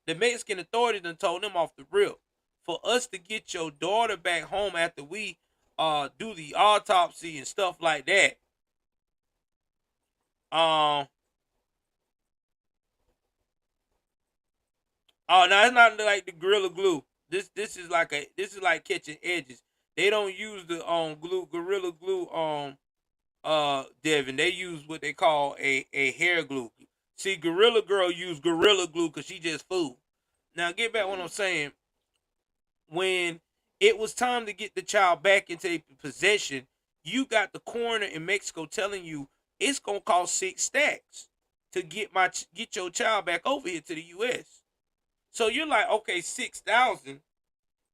The Mexican authorities done told them off the rip, for us to get your daughter back home after we do the autopsy and stuff like that. Oh, no, it's not like the Gorilla Glue. This is like catching edges. They don't use the Gorilla Glue Devin. They use what they call a hair glue. See, Gorilla Girl used Gorilla Glue because she just fooled. Now get back what I'm saying. When it was time to get the child back into possession, you got the coroner in Mexico telling you it's gonna cost 6 stacks to get your child back over here to the U.S. So you're like, okay, 6,000.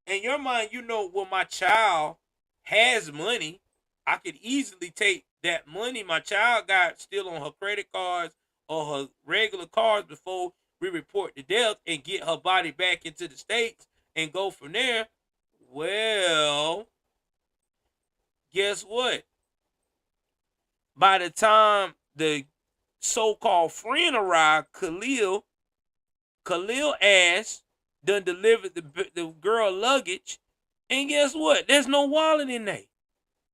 In your mind, you know, well, my child has money. I could easily take that money my child got still on her credit cards or her regular cards before we report the death and get her body back into the States and go from there. Well, guess what? By the time the so-called friend arrived, Khalil ass done delivered the girl luggage, and guess what? There's no wallet in there.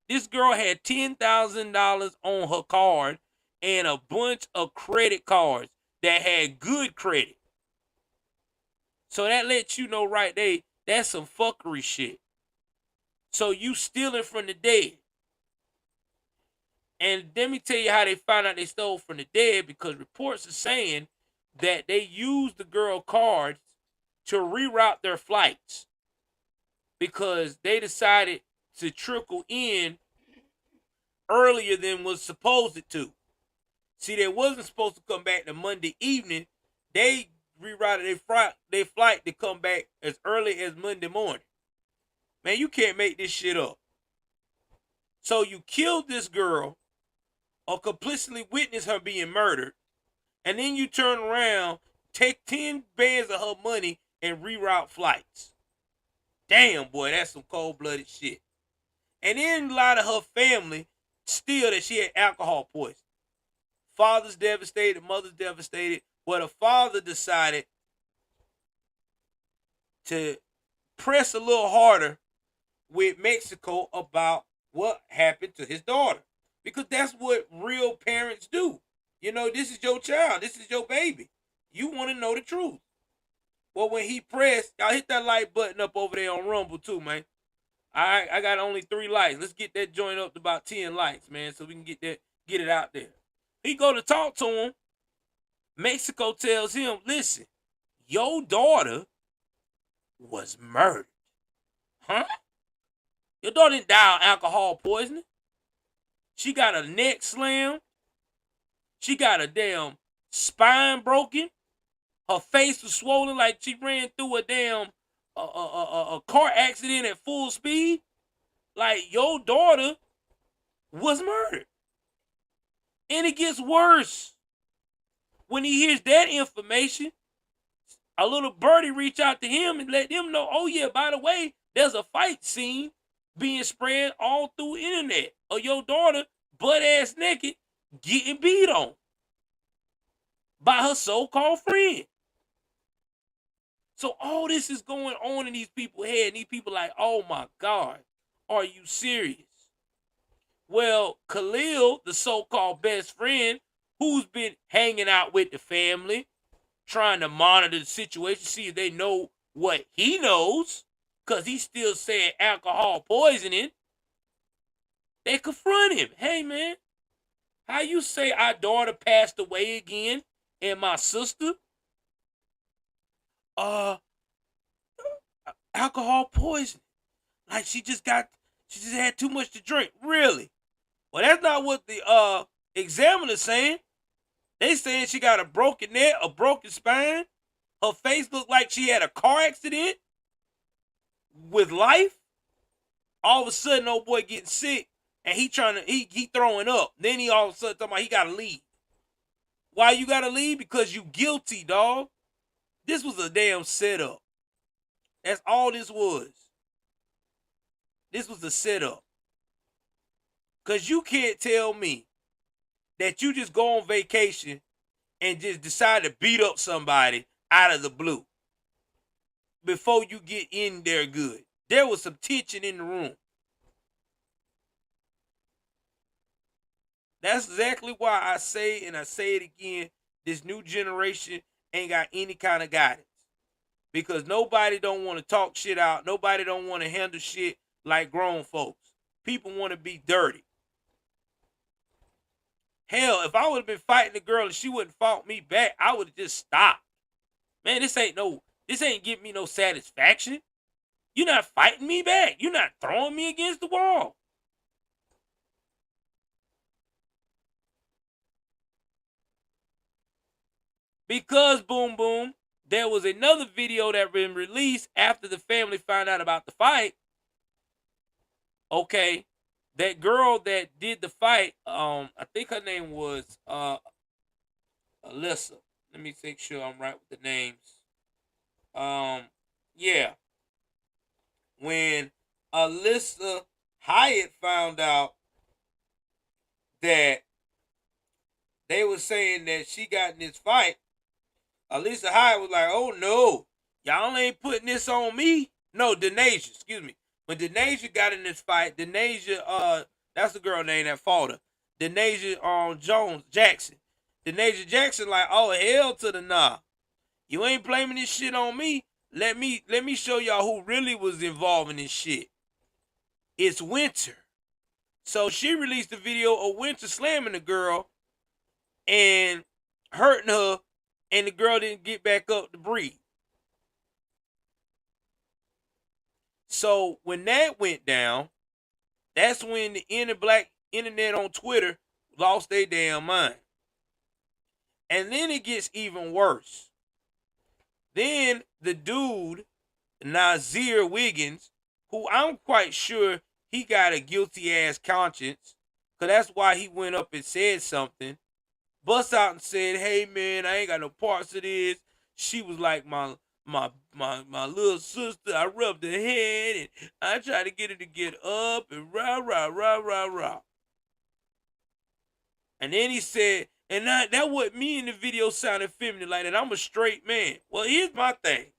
This girl had $10,000 on her card and a bunch of credit cards that had good credit. So that lets you know right there, that's some fuckery shit. So you stealing from the dead. And let me tell you how they found out they stole from the dead, because reports are saying that they used the girl cards to reroute their flights because they decided to trickle in earlier than was supposed to. See, they wasn't supposed to come back the Monday evening. They rerouted their flight to come back as early as Monday morning. Man, you can't make this shit up. So you killed this girl or complicitly witnessed her being murdered. and then you turn around, take 10 bands of her money, and reroute flights. Damn, boy, that's some cold-blooded shit. And then a lot of her family still that she had alcohol poisoning. Father's devastated, mother's devastated. Well, the father decided to press a little harder with Mexico about what happened to his daughter. Because that's what real parents do. You know, this is your child. This is your baby. You want to know the truth. Well, when he pressed, y'all hit that like button up over there on Rumble too, man. I got only 3 likes. Let's get that joint up to about 10 likes, man, so we can get it out there. He go to talk to him. Mexico tells him, listen, your daughter was murdered. Huh? Your daughter didn't die of alcohol poisoning. She got a neck slammed. She got a damn spine broken. Her face was swollen like she ran through a damn a car accident at full speed. Like, your daughter was murdered. And it gets worse. When he hears that information, a little birdie reach out to him and let him know, oh yeah, by the way, there's a fight scene being spread all through the internet of your daughter butt-ass naked getting beat on by her so-called friend. So all this is going on in these people's head, and these people like, oh my God, are you serious? Well, Khalil, the so-called best friend, who's been hanging out with the family, trying to monitor the situation, see if they know what he knows, because he's still saying alcohol poisoning, they confront him. Hey, man, how you say our daughter passed away again and my sister? Alcohol poisoning. Like she just had too much to drink. Really? Well, that's not what the examiner's saying. They saying she got a broken neck, a broken spine. Her face looked like she had a car accident with life. All of a sudden, old boy getting sick, and he throwing up. Then he all of a sudden talking about he gotta leave. Why you gotta leave? Because you guilty, dog. This was a damn setup. That's all this was. This was a setup. Because you can't tell me that you just go on vacation and just decide to beat up somebody out of the blue before you get in there good. There was some tension in the room. That's exactly why I say, and I say it again, this new generation ain't got any kind of guidance. Because nobody don't want to talk shit out. Nobody don't want to handle shit like grown folks. People want to be dirty. Hell, if I would have been fighting the girl and she wouldn't fought me back, I would have just stopped. Man, this ain't giving me no satisfaction. You're not fighting me back. You're not throwing me against the wall. Because, boom, boom, there was another video that been released after the family found out about the fight. Okay, that girl that did the fight, I think her name was Alyssa. Let me make sure I'm right with the names. Yeah. When Alyssa Hyatt found out that they were saying that she got in this fight, Alyssa Hyatt was like, oh no, y'all ain't putting this on me. No, Denasia, excuse me. When Denasia got in this fight, Denasia, that's the girl name that fought her. Denasia Jackson. Denasia Jackson like, oh hell to the nah. You ain't blaming this shit on me. Let me show y'all who really was involved in this shit. It's Winter. So she released a video of Winter slamming the girl and hurting her, and the girl didn't get back up to breathe. So when that went down, that's when the inner black internet on Twitter lost their damn mind. And then it gets even worse. Then the dude, Nazir Wiggins, who I'm quite sure he got a guilty ass conscience, because that's why he went up and said something. bust out and said, "Hey man, I ain't got no parts of this." She was like my little sister. I rubbed her head and I tried to get her to get up and rah rah rah rah rah. And then he said, and that what me in the video sounded feminine like that. I'm a straight man. Well, here's my thing.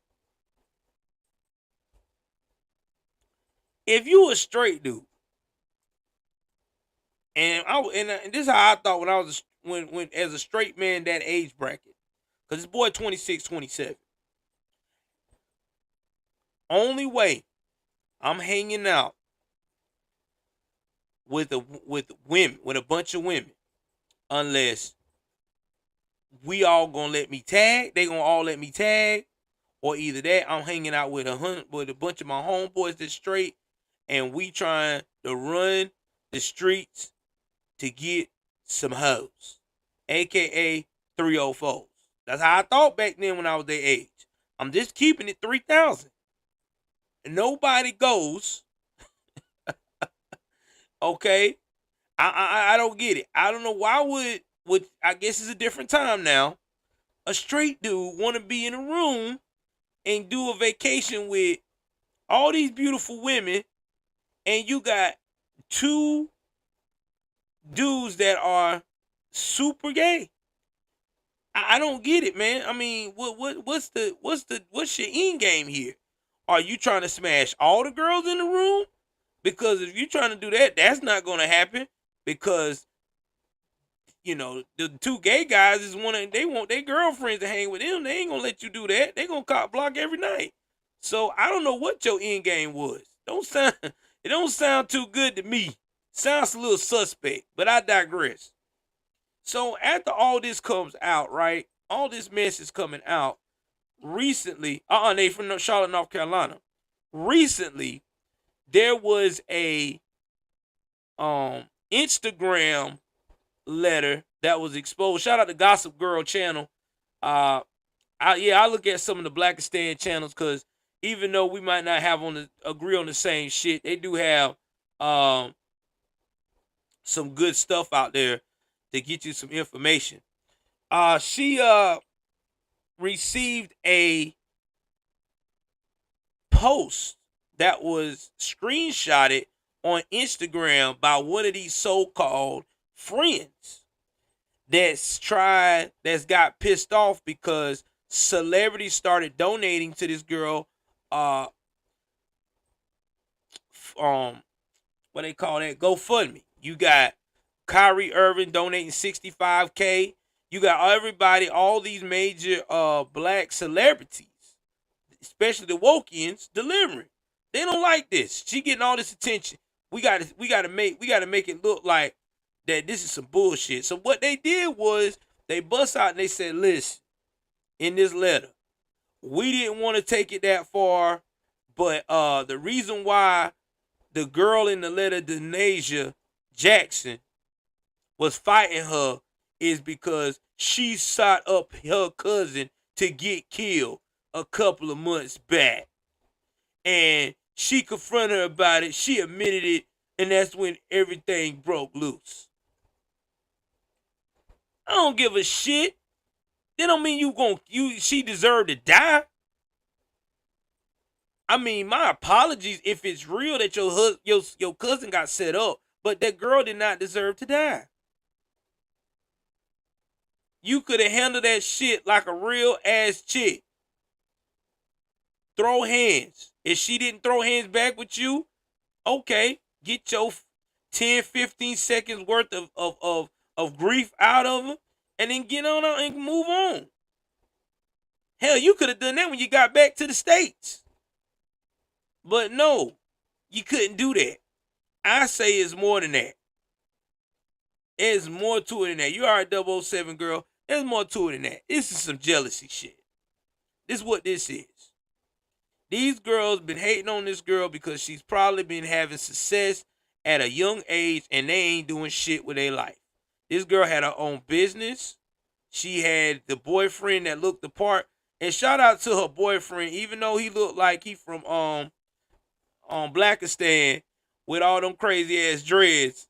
If you a straight dude, and this is how I thought when I was when as a straight man that age bracket, because this boy 26, 27. Only way I'm hanging out with women, with a bunch of women, unless we all gonna let me tag, they gonna all let me tag, or either that I'm hanging out with a bunch of my homeboys that's straight, and we trying to run the streets to get some hoes, aka 304s. That's how I thought back then when I was their age. I'm just keeping it 3,000. Nobody goes. Okay, I don't get it. I don't know why would I guess it's a different time now. A straight dude want to be in a room and do a vacation with all these beautiful women, and you got two dudes that are super gay. I don't get it, man. I mean, what's your end game here? Are you trying to smash all the girls in the room? Because if you're trying to do that, that's not going to happen. Because the two gay guys they want their girlfriends to hang with them. They ain't gonna let you do that. They gonna cop block every night. So I don't know what your end game was. It don't sound too good to me. Sounds a little suspect, but I digress. So after all this comes out, right? All this mess is coming out recently. They from Charlotte, North Carolina. Recently, there was a Instagram letter that was exposed. Shout out to Gossip Girl channel. I look at some of the Blackistan channels because even though we might not agree on the same shit, they do have some good stuff out there to get you some information. She received a post that was screenshotted on Instagram by one of these so-called friends that's got pissed off because celebrities started donating to this girl what they call that, GoFundMe. You got Kyrie Irving donating $65K. You got everybody, all these major black celebrities, especially the Wokians, delivering. They don't like this. She getting all this attention. We gotta make it look like that this is some bullshit. So what they did was they bust out and they said, listen, in this letter, we didn't want to take it that far, but the reason why the girl in the letter, Denasia Jackson, was fighting her is because she shot up her cousin to get killed a couple of months back. And she confronted her about it. She admitted it. And that's when everything broke loose. I don't give a shit. That don't mean she deserved to die. I mean, my apologies if it's real that your cousin got set up, but that girl did not deserve to die. You could have handled that shit like a real ass chick. Throw hands. If she didn't throw hands back with you, okay, get your 10, 15 seconds worth of grief out of her and then get on out and move on. Hell, you could have done that when you got back to the States. But no, you couldn't do that. I say it's more than that. There's more to it than that. You are a 007 girl. There's more to it than that. This is some jealousy shit. This is what this is. These girls been hating on this girl because she's probably been having success at a young age and they ain't doing shit with their life. This girl had her own business. She had the boyfriend that looked the part. And shout out to her boyfriend, even though he looked like he from Blackistan with all them crazy ass dreads.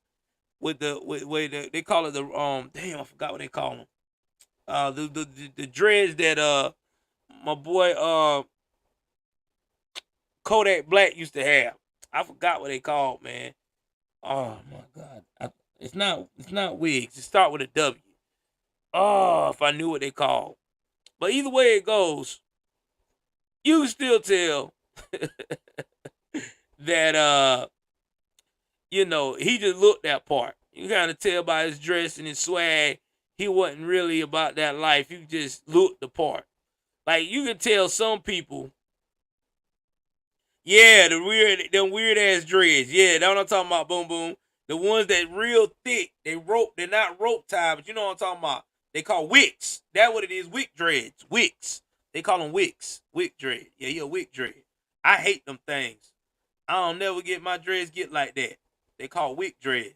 with they call it the damn, I forgot what they call them. The dreads that my boy Kodak Black used to have. I forgot what they called, man. Oh my god. It's not wigs. It start with a W. Oh, if I knew what they called. But either way it goes, you can still tell that he just looked that part. You kind of tell by his dress and his swag, he wasn't really about that life. He just looked the part. Like you can tell some people, yeah, them weird ass dreads. Yeah, that's what I'm talking about, boom boom. The ones that real thick, they're not rope tied, but you know what I'm talking about. They call wicks. That's what it is, wick dreads. Wicks. They call them wicks. Wick dread. Yeah, you're a wick dread. I hate them things. I don't never get my dreads get like that. They call wick dreads.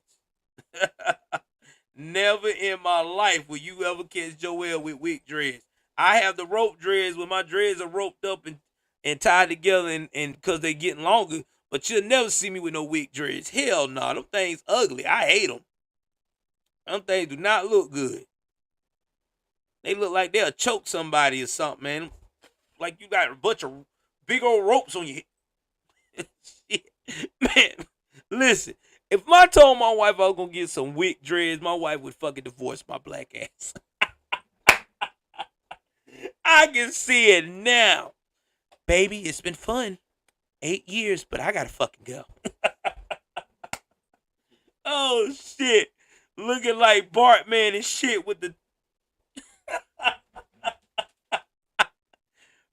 Never in my life will you ever catch Joel with wick dreads. I have the rope dreads when my dreads are roped up and tied together and because they're getting longer, but you'll never see me with no wick dreads. Hell no, them things ugly. I hate them. Them things do not look good. They look like they'll choke somebody or something, man. Like you got a bunch of big old ropes on your head. Man, listen. If I told my wife I was gonna get some wick dreads, my wife would fucking divorce my black ass. I can see it now. Baby, it's been fun. 8 years, but I gotta fucking go. Oh shit. Looking like Bartman and shit with the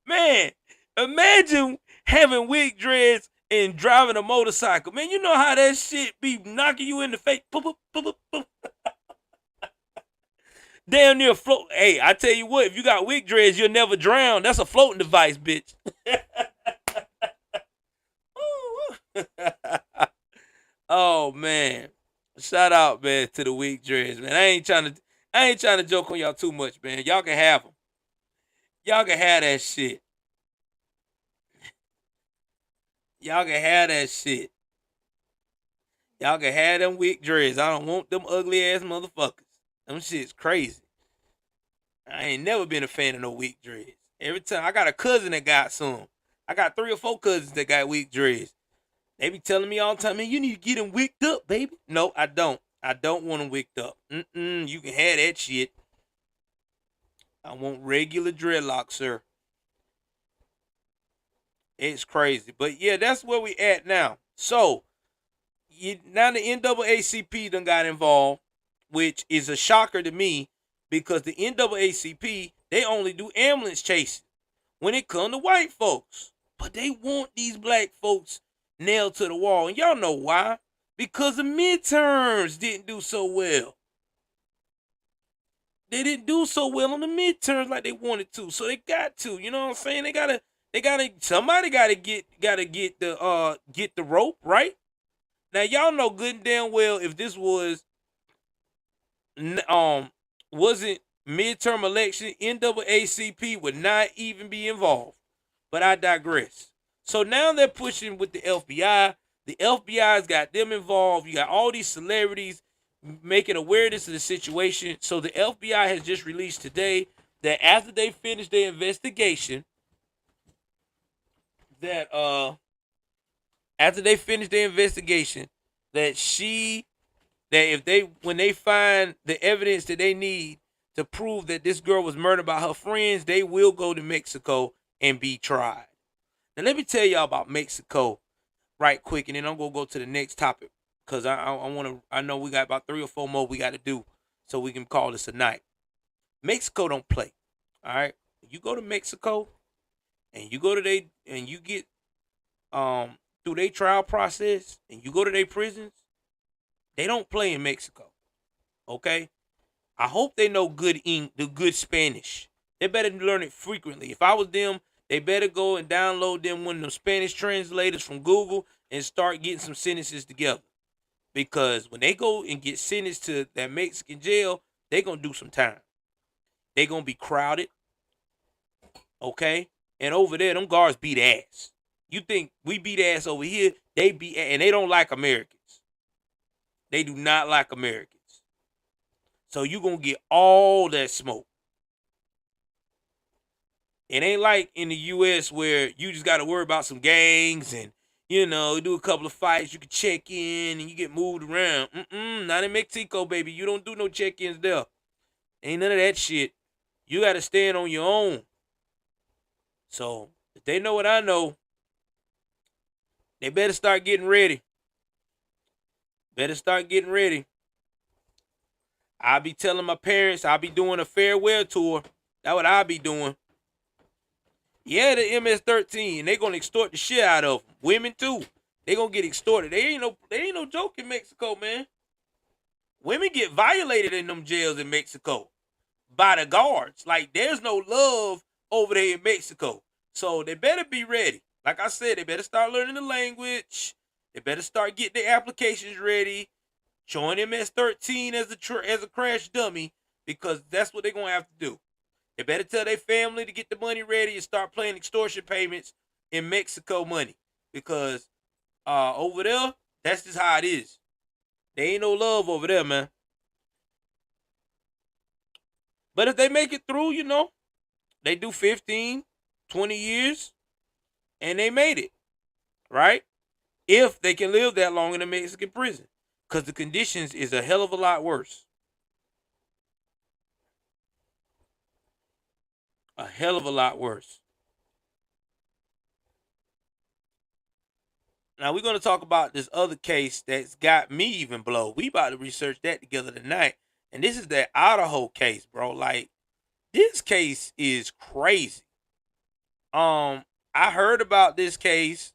man, imagine having wig dreads and driving a motorcycle. Man, you know how that shit be knocking you in the face. Boop, boop, boop, boop, boop. Damn near float. Hey, I tell you what, if you got wig dreads, you'll never drown. That's a floating device, bitch. Oh man. Shout out, man, to the wig dreads, man. I ain't trying to joke on y'all too much, man. Y'all can have them. Y'all can have that shit. Y'all can have that shit. Y'all can have them wig dreads. I don't want them ugly ass motherfuckers. Them shit's crazy. I ain't never been a fan of no wig dreads. Every time I got a cousin that got some. I got 3 or 4 cousins that got wig dreads. They be telling me all the time, man, you need to get them wigged up, baby. No, I don't. I don't want them wigged up. You can have that shit. I want regular dreadlocks, sir. It's crazy. But yeah, that's where we at now. So, now the NAACP done got involved, which is a shocker to me because the NAACP, they only do ambulance chasing when it comes to white folks. But they want these black folks nailed to the wall. And y'all know why? Because the midterms didn't do so well. They didn't do so well on the midterms like they wanted to. So they got to, you know what I'm saying? Somebody gotta get the rope, right? Now y'all know good and damn well if this wasn't midterm election, NAACP would not even be involved. But I digress. So now they're pushing with the FBI. The FBI's got them involved. You got all these celebrities making awareness of the situation. So the FBI has just released today that after they finish their investigation, that when they find the evidence that they need to prove that this girl was murdered by her friends, they will go to Mexico and be tried. Now let me tell y'all about Mexico right quick, and then I'm gonna go to the next topic because I know we got about 3 or 4 more we got to do so we can call this a night. Mexico don't play. All right, you go to Mexico and you go to you get through their trial process and you go to their prisons. They don't play in Mexico. Okay, I hope they know good Spanish. They better learn it frequently. If I was them, they better go and download them one of them Spanish translators from Google and start getting some sentences together. Because when they go and get sentenced to that Mexican jail, they're going to do some time. They're going to be crowded. Okay? And over there, them guards beat ass. You think we beat ass over here, they beat ass, and they don't like Americans. They do not like Americans. So you going to get all that smoke. It ain't like in the U.S. where you just got to worry about some gangs and, do a couple of fights. You can check in and you get moved around. Not in Mexico, baby. You don't do no check-ins there. Ain't none of that shit. You got to stand on your own. So if they know what I know, they better start getting ready. I'll be telling my parents I'll be doing a farewell tour. That's what I'll be doing. Yeah, the MS-13, they gonna extort the shit out of them. Women too. They gonna get extorted. They ain't no joke in Mexico, man. Women get violated in them jails in Mexico by the guards. Like, there's no love over there in Mexico. So they better be ready. Like I said, they better start learning the language. They better start getting their applications ready. Join MS-13 as a crash dummy, because that's what they're gonna have to do. They better tell their family to get the money ready and start playing extortion payments in Mexico money, because over there, that's just how it is. There ain't no love over there, man. But if they make it through, they do 15, 20 years, and they made it, right? If they can live that long in a Mexican prison, because the conditions is a hell of a lot worse. A hell of a lot worse. Now we're going to talk about this other case that's got me even blown. We about to research that together tonight. And this is that Idaho case, bro. Like, this case is crazy. I heard about this case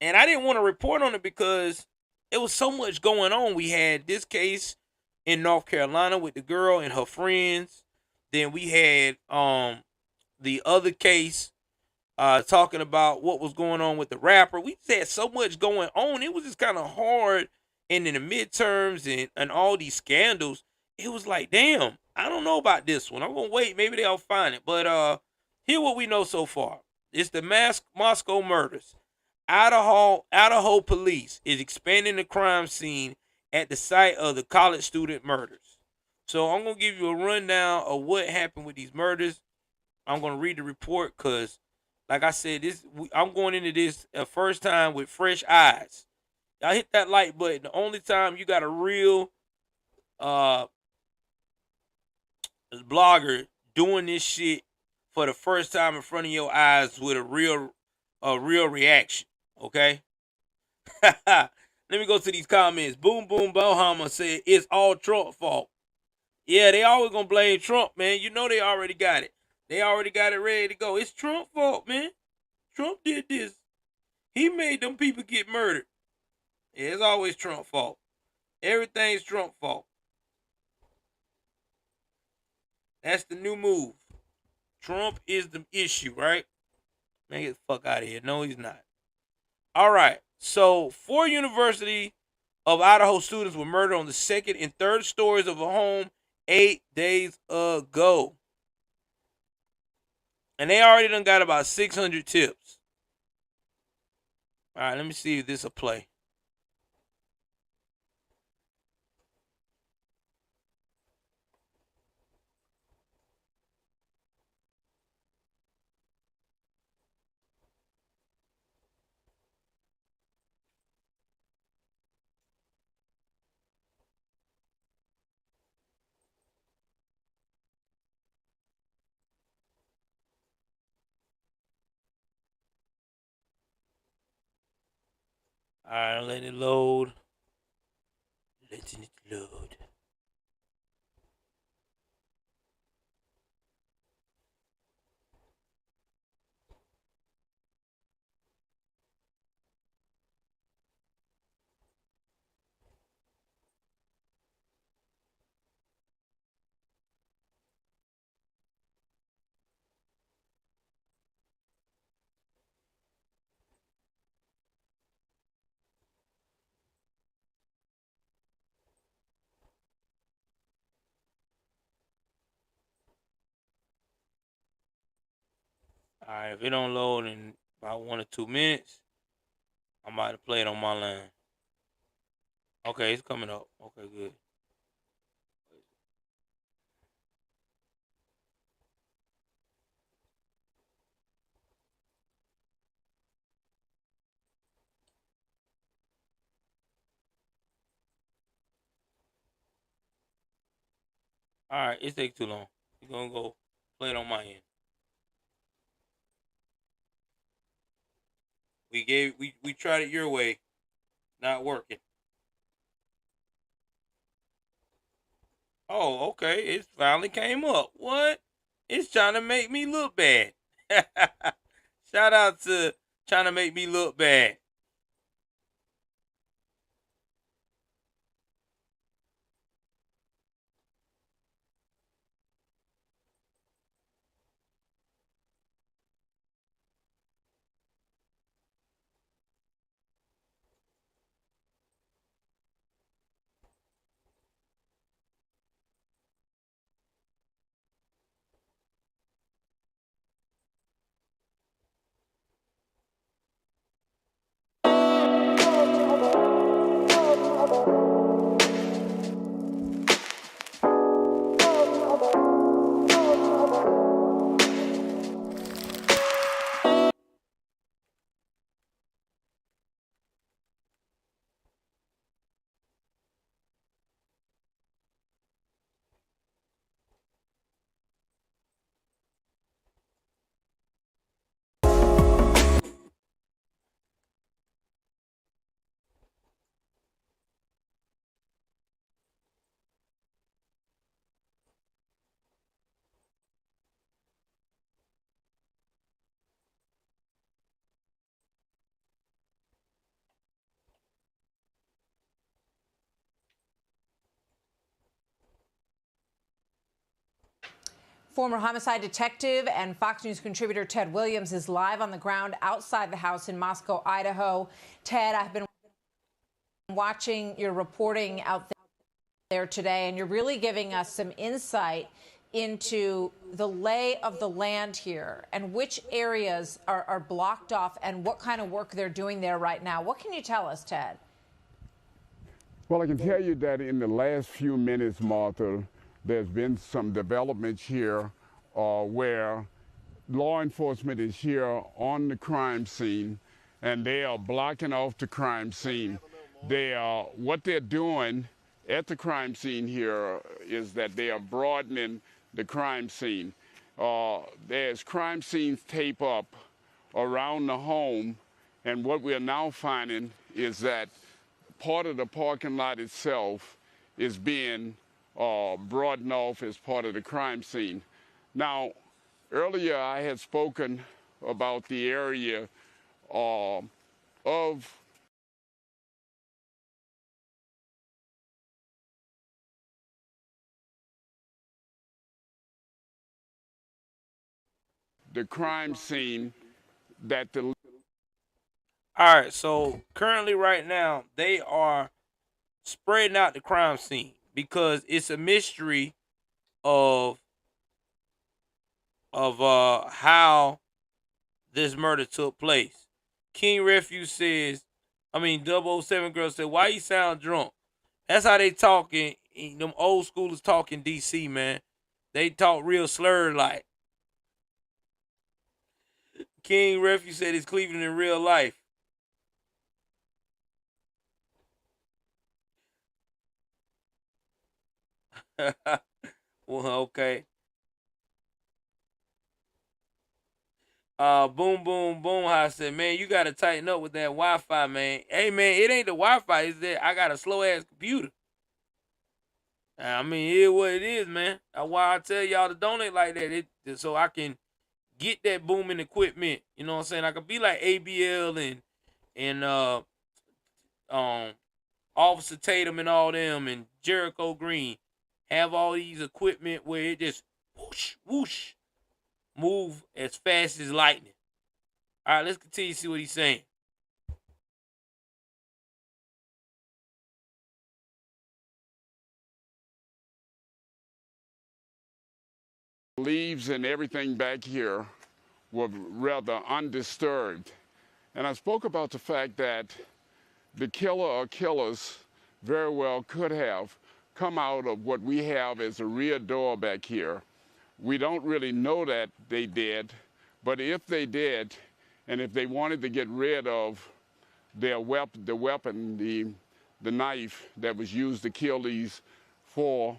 and I didn't want to report on it because it was so much going on. We had this case in North Carolina with the girl and her friends. Then we had the other case talking about what was going on with the rapper. We just had so much going on. It was just kind of hard. And in the midterms and all these scandals, it was like, damn, I don't know about this one. I'm going to wait. Maybe they'll find it. But here what we know so far. It's the Moscow murders. Idaho police is expanding the crime scene at the site of the college student murders. So I'm going to give you a rundown of what happened with these murders. I'm going to read the report because, like I said, I'm going into this first time with fresh eyes. Y'all hit that like button. The only time you got a real blogger doing this shit for the first time in front of your eyes with a real reaction. Okay? Let me go to these comments. Boom Boom Bohama said it's all Trump fault. Yeah, they always gonna blame Trump, man. You know they already got it. They already got it ready to go. It's Trump fault, man. Trump did this. He made them people get murdered. Yeah, it's always Trump fault. Everything's Trump fault. That's the new move. Trump is the issue, right? Man, get the fuck out of here. No, he's not. All right. So, 4 University of Idaho students were murdered on the second and third stories of a home 8 days ago. And they already done got about 600 tips. All right, let me see if this will play. All right, let it load. Letting it load. All right, if it don't load in about 1 or 2 minutes, I'm about to play it on my line. Okay, it's coming up. Okay, good. All right, it takes too long. You're gonna go play it on my end. We tried it your way, not working. Oh, okay, it finally came up. What? It's trying to make me look bad. Shout out to trying to make me look bad. Former homicide detective and Fox News contributor Ted Williams is live on the ground outside the house in Moscow, Idaho. Ted, I've been watching your reporting out there today, and you're really giving us some insight into the lay of the land here and which areas are blocked off and what kind of work they're doing there right now. What can you tell us, Ted? Well, I can tell you that in the last few minutes, Martha, there's been some developments here where law enforcement is here on the crime scene, and they are blocking off the crime scene. What they're doing at the crime scene here is that they are broadening the crime scene. There's crime scenes tape up around the home, and what we're now finding is that part of the parking lot itself is being broadened off as part of the crime scene. Now, earlier I had spoken about the area of the crime scene that the... All right, so currently right now they are spreading out the crime scene because it's a mystery of how this murder took place. King Refuge says, I mean, 007 girl said, why you sound drunk? That's how they talking. Them old schoolers talk in DC, man. They talk real slurred like. King Refuge said it's Cleveland in real life. Well, okay. Boom Boom Boom House said, man, you gotta tighten up with that Wi-Fi, man. Hey man, it ain't the Wi-Fi, it's that I got a slow ass computer. I mean, it is what it is, man. That's why I tell y'all to donate like that, so I can get that booming equipment. You know what I'm saying? I could be like ABL and Officer Tatum and all them and Jericho Green. Have all these equipment where it just whoosh whoosh move as fast as lightning. All right, let's continue to see what he's saying. leaves and everything back here were rather undisturbed. And I spoke about the fact that the killer or killers very well could have come out of what we have as a rear door back here. We don't really know that they did, but if they did, and if they wanted to get rid of their weapon, the knife that was used to kill these four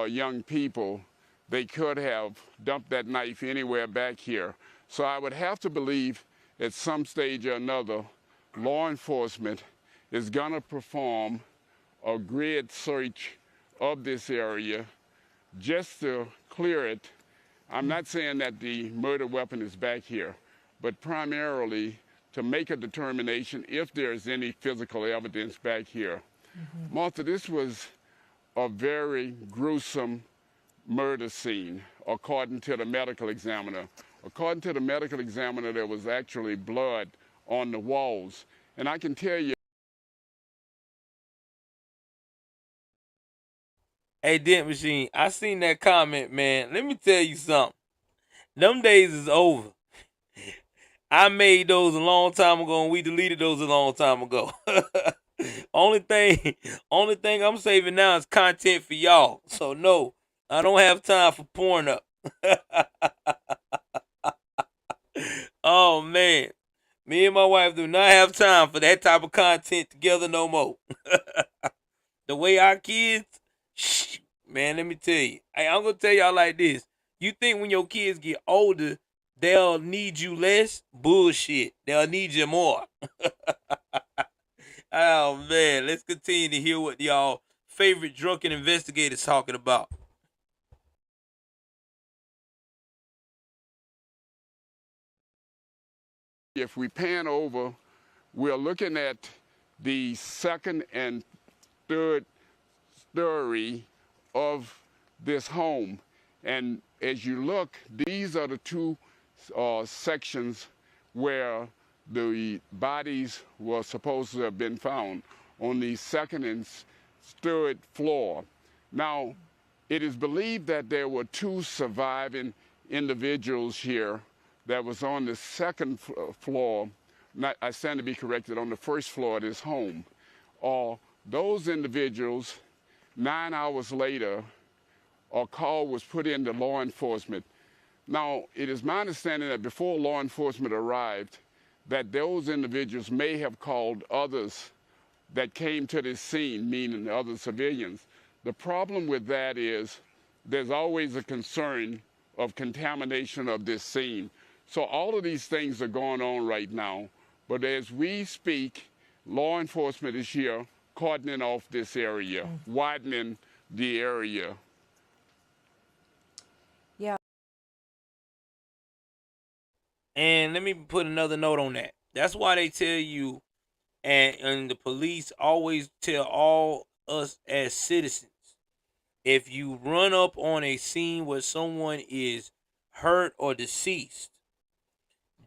young people, they could have dumped that knife anywhere back here. So I would have to believe at some stage or another, law enforcement is going to perform a grid search of this area just to clear it. I'm not saying that the murder weapon is back here, but primarily to make a determination if there's any physical evidence back here. Martha, this was a very gruesome murder scene, according to the medical examiner. According to the medical examiner, there was actually blood on the walls. And I can tell you, Hey, Dent Machine, I seen that comment, man. Let me tell you something. Them days is over. I made those a long time ago, and we deleted those a long time ago. only thing I'm saving now is content for y'all. So no, I don't have time for porn up. Oh man, me and my wife do not have time for that type of content together no more. The way our kids, man, let me tell you. Hey, I'm gonna tell y'all like this. You think when your kids get older, they'll need you less? Bullshit. They'll need you more. Oh man, let's continue to hear what y'all favorite drunken investigators talking about. if we pan over, we're looking at the second and third story of this home. And as you look, these are the two sections where the bodies were supposed to have been found, on the second and third floor. Now, it is believed that there were two surviving individuals here that was on the second floor. I stand to be corrected, on the first floor of this home. Those individuals, 9 hours later, a call was put into law enforcement. Now, it is my understanding that before law enforcement arrived, that those individuals may have called others that came to this scene, meaning other civilians. The problem with that is there's always a concern of contamination of this scene. So all of these things are going on right now. But as we speak, law enforcement is here cordoning off this area, widening the area. Yeah. And let me put another note on that. That's why they tell you, and the police always tell all us as citizens, if you run up on a scene where someone is hurt or deceased,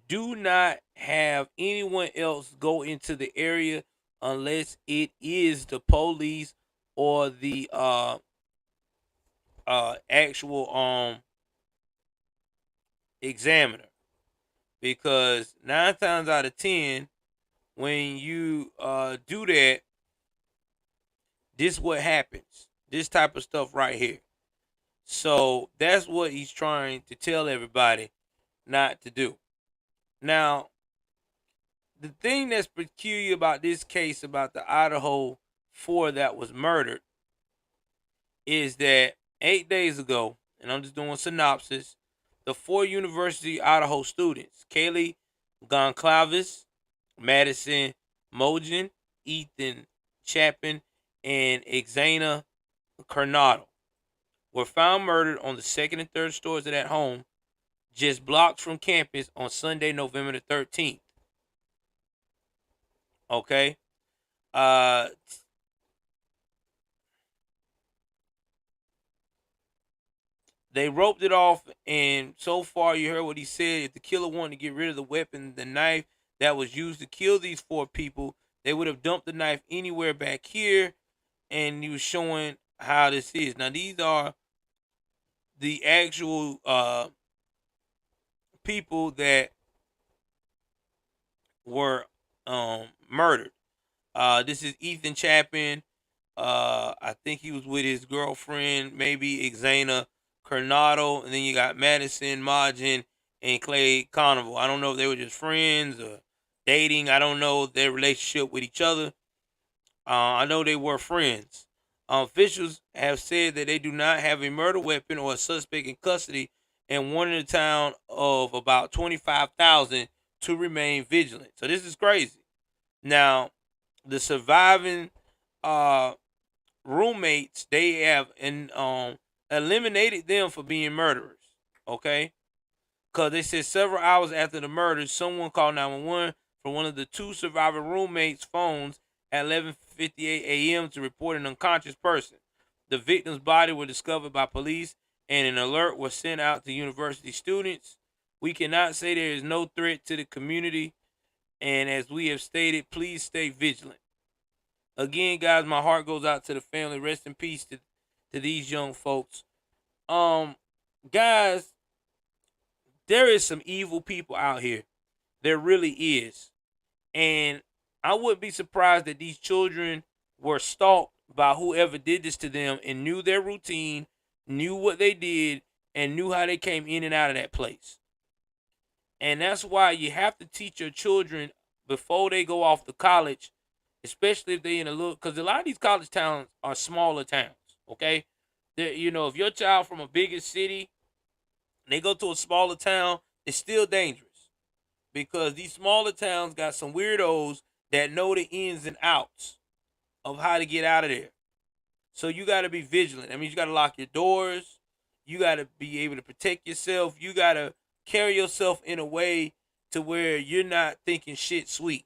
do not have anyone else go into the area unless it is the police or the actual examiner. Because 9 times out of 10, when you do that, this is what happens. This type of stuff right here. So that's what he's trying to tell everybody not to do. Now, the thing that's peculiar about this case, about the Idaho 4 that was murdered, is that 8 days ago, and I'm just doing a synopsis, the 4 University of Idaho students, Kaylee Goncalves, Madison Mogen, Ethan Chapin, and Xana Coronado, were found murdered on the second and third stories of that home, just blocks from campus, on Sunday, November the 13th. Okay? They roped it off, and so far you heard what he said. If the killer wanted to get rid of the weapon, the knife that was used to kill these 4 people, they would have dumped the knife anywhere back here, and he was showing how this is. Now, these are the actual people that were murdered. This is Ethan Chapin, I think he was with his girlfriend, maybe Xana Coronado, and then you got Madison Margin and Clay Carnival. I don't know if they were just friends or dating. I don't know their relationship with each other. I know they were friends. Officials have said that they do not have a murder weapon or a suspect in custody and warning the town of about 25,000 to remain vigilant. So this is crazy. Now, the surviving roommates, they have eliminated them for being murderers. Okay, because they said several hours after the murder, someone called 911 from one of the two surviving roommates' phones at 11:58 a.m. to report an unconscious person. The victim's body was discovered by police, and an alert was sent out to university students. We cannot say there is no threat to the community, and as we have stated, please stay vigilant. Again, guys, my heart goes out to the family. Rest in peace to these young folks. Guys, there is some evil people out here. There really is. And I wouldn't be surprised that these children were stalked by whoever did this to them and knew their routine, knew what they did, and knew how they came in and out of that place. And that's why you have to teach your children before they go off to college, especially if they in a little, because a lot of these college towns are smaller towns. Okay, if your child from a bigger city, and they go to a smaller town, it's still dangerous because these smaller towns got some weirdos that know the ins and outs of how to get out of there. So you got to be vigilant. I mean, you got to lock your doors. You got to be able to protect yourself. You got to carry yourself in a way to where you're not thinking shit sweet.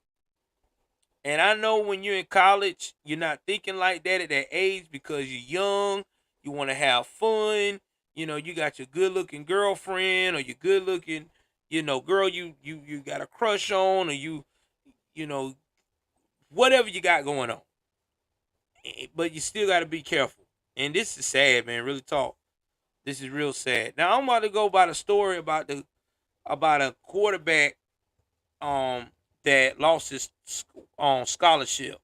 And I know when you're in college, you're not thinking like that at that age because you're young. You want to have fun. You got your good-looking girlfriend or your good-looking, girl you got a crush on, or you whatever you got going on. But you still got to be careful. And this is sad, man. Really talk. This is real sad. Now I'm about to go by the story about a quarterback that lost his scholarship.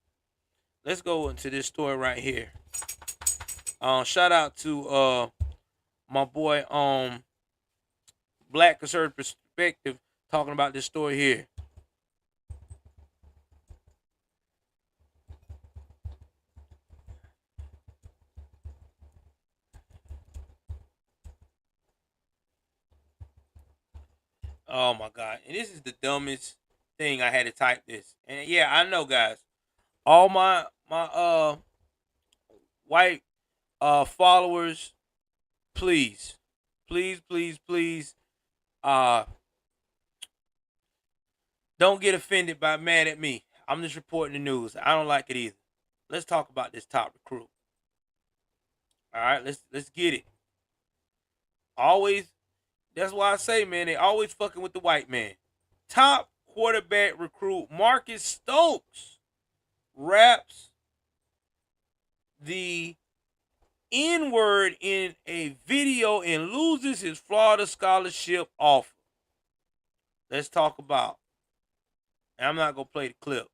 Let's go into this story right here. Shout out to my boy Black Conservative Perspective talking about this story here. Oh my God. And this is the dumbest thing. I had to type this. And yeah, I know, guys. All my white followers, please don't get offended by mad at me. I'm just reporting the news. I don't like it either. Let's talk about this top recruit. All right, let's get it. Always, that's why I say, man, they always fucking with the white man. Top quarterback recruit Marcus Stokes raps the N-word in a video and loses his Florida scholarship offer. Let's talk about. And I'm not going to play the clip.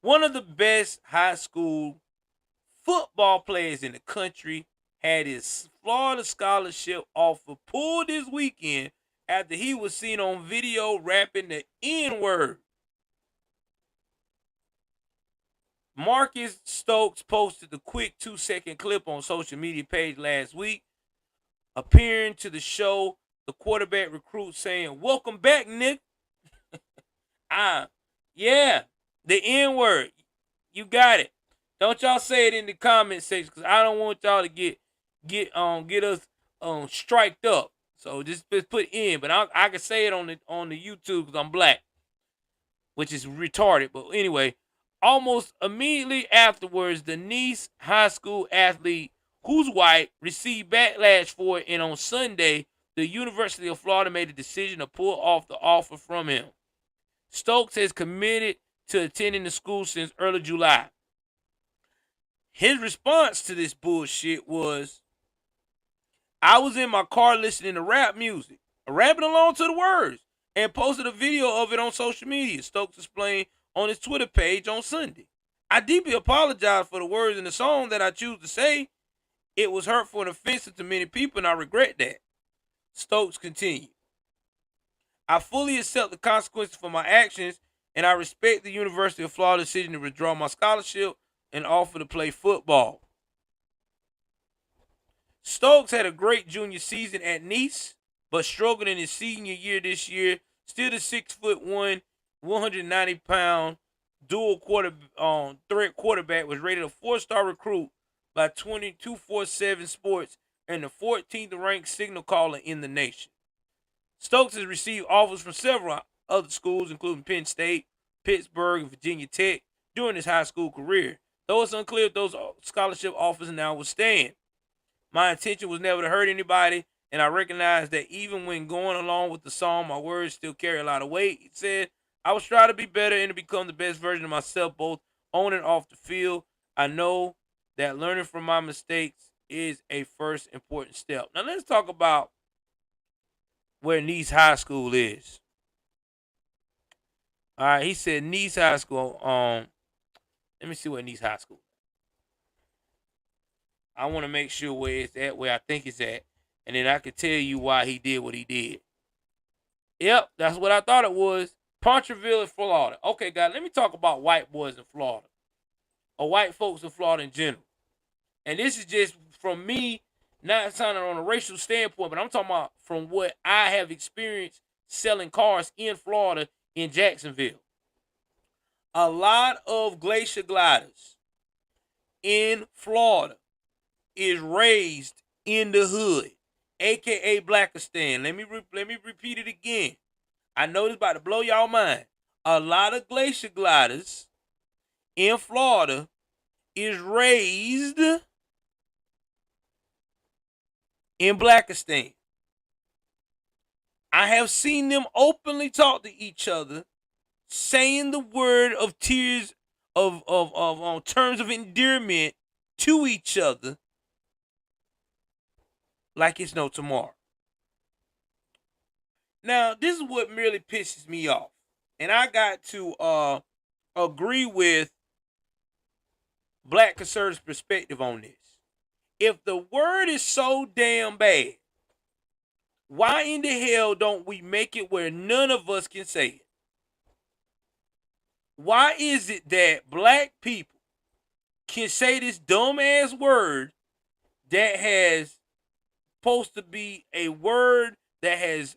One of the best high school football players in the country had his Florida scholarship offer pulled this weekend after he was seen on video rapping the N-word. Marcus Stokes posted the quick 2-second clip on social media page last week, appearing to the show, the quarterback recruit saying, "Welcome back, Nick." Yeah, the N-word. You got it. Don't y'all say it in the comment section because I don't want y'all to get us striked up. So just put in, but I can say it on the YouTube because I'm black, which is retarded. But anyway, almost immediately afterwards, the Nice high school athlete, who's white, received backlash for it, and on Sunday, the University of Florida made a decision to pull off the offer from him. Stokes has committed to attending the school since early July. His response to this bullshit was, "I was in my car listening to rap music, rapping along to the words, and posted a video of it on social media," Stokes explained on his Twitter page on Sunday. I deeply apologize for the words in the song that I choose to say. It was hurtful and offensive to many people, and I regret that. Stokes continued. I fully accept the consequences for my actions, and I respect the University of Florida's decision to withdraw my scholarship and offer to play football. Stokes had a great junior season at Nice, but struggled in his senior year this year. Still the 6'1", 190-pound dual threat quarterback was rated a 4-star recruit by 247 Sports and the 14th ranked signal caller in the nation. Stokes has received offers from several other schools, including Penn State, Pittsburgh, and Virginia Tech, during his high school career. Though it's unclear if those scholarship offers now will stand. My intention was never to hurt anybody, and I recognize that even when going along with the song, my words still carry a lot of weight. He said, I was trying to be better and to become the best version of myself, both on and off the field. I know that learning from my mistakes is a first important step. Now let's talk about where Nice High School is. All right, he said Nice High School. Let me see where Nice High School. I want to make sure where it's at, where I think it's at, and then I can tell you why he did what he did. Yep, that's what I thought it was. Poncherville, Florida. Okay, guys, let me talk about white boys in Florida, or white folks in Florida in general. And this is just from me, not sounding on a racial standpoint, but I'm talking about from what I have experienced selling cars in Florida, in Jacksonville. A lot of glacier gliders in Florida is raised in the hood, aka Blackistan. Let me repeat it again. I know this about to blow y'all mind. A lot of glacier gliders in Florida is raised in Blackistan. I have seen them openly talk to each other, saying the word of tears of on terms of endearment to each other like it's no tomorrow. Now, this is what merely pisses me off. And I got to agree with Black conservative perspective on this. If the word is so damn bad, why in the hell don't we make it where none of us can say it? Why is it that black people can say this dumbass word that has supposed to be a word that has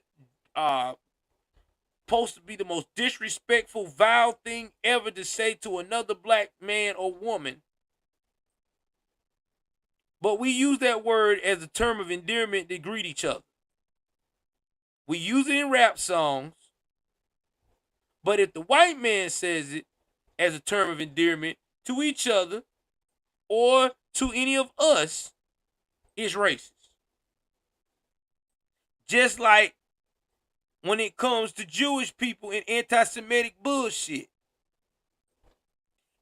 supposed to be the most disrespectful, vile thing ever to say to another black man or woman, but we use that word as a term of endearment to greet each other. We use it in rap songs, but if the white man says it as a term of endearment to each other or to any of us, it's racist. Just like when it comes to Jewish people and anti-Semitic bullshit.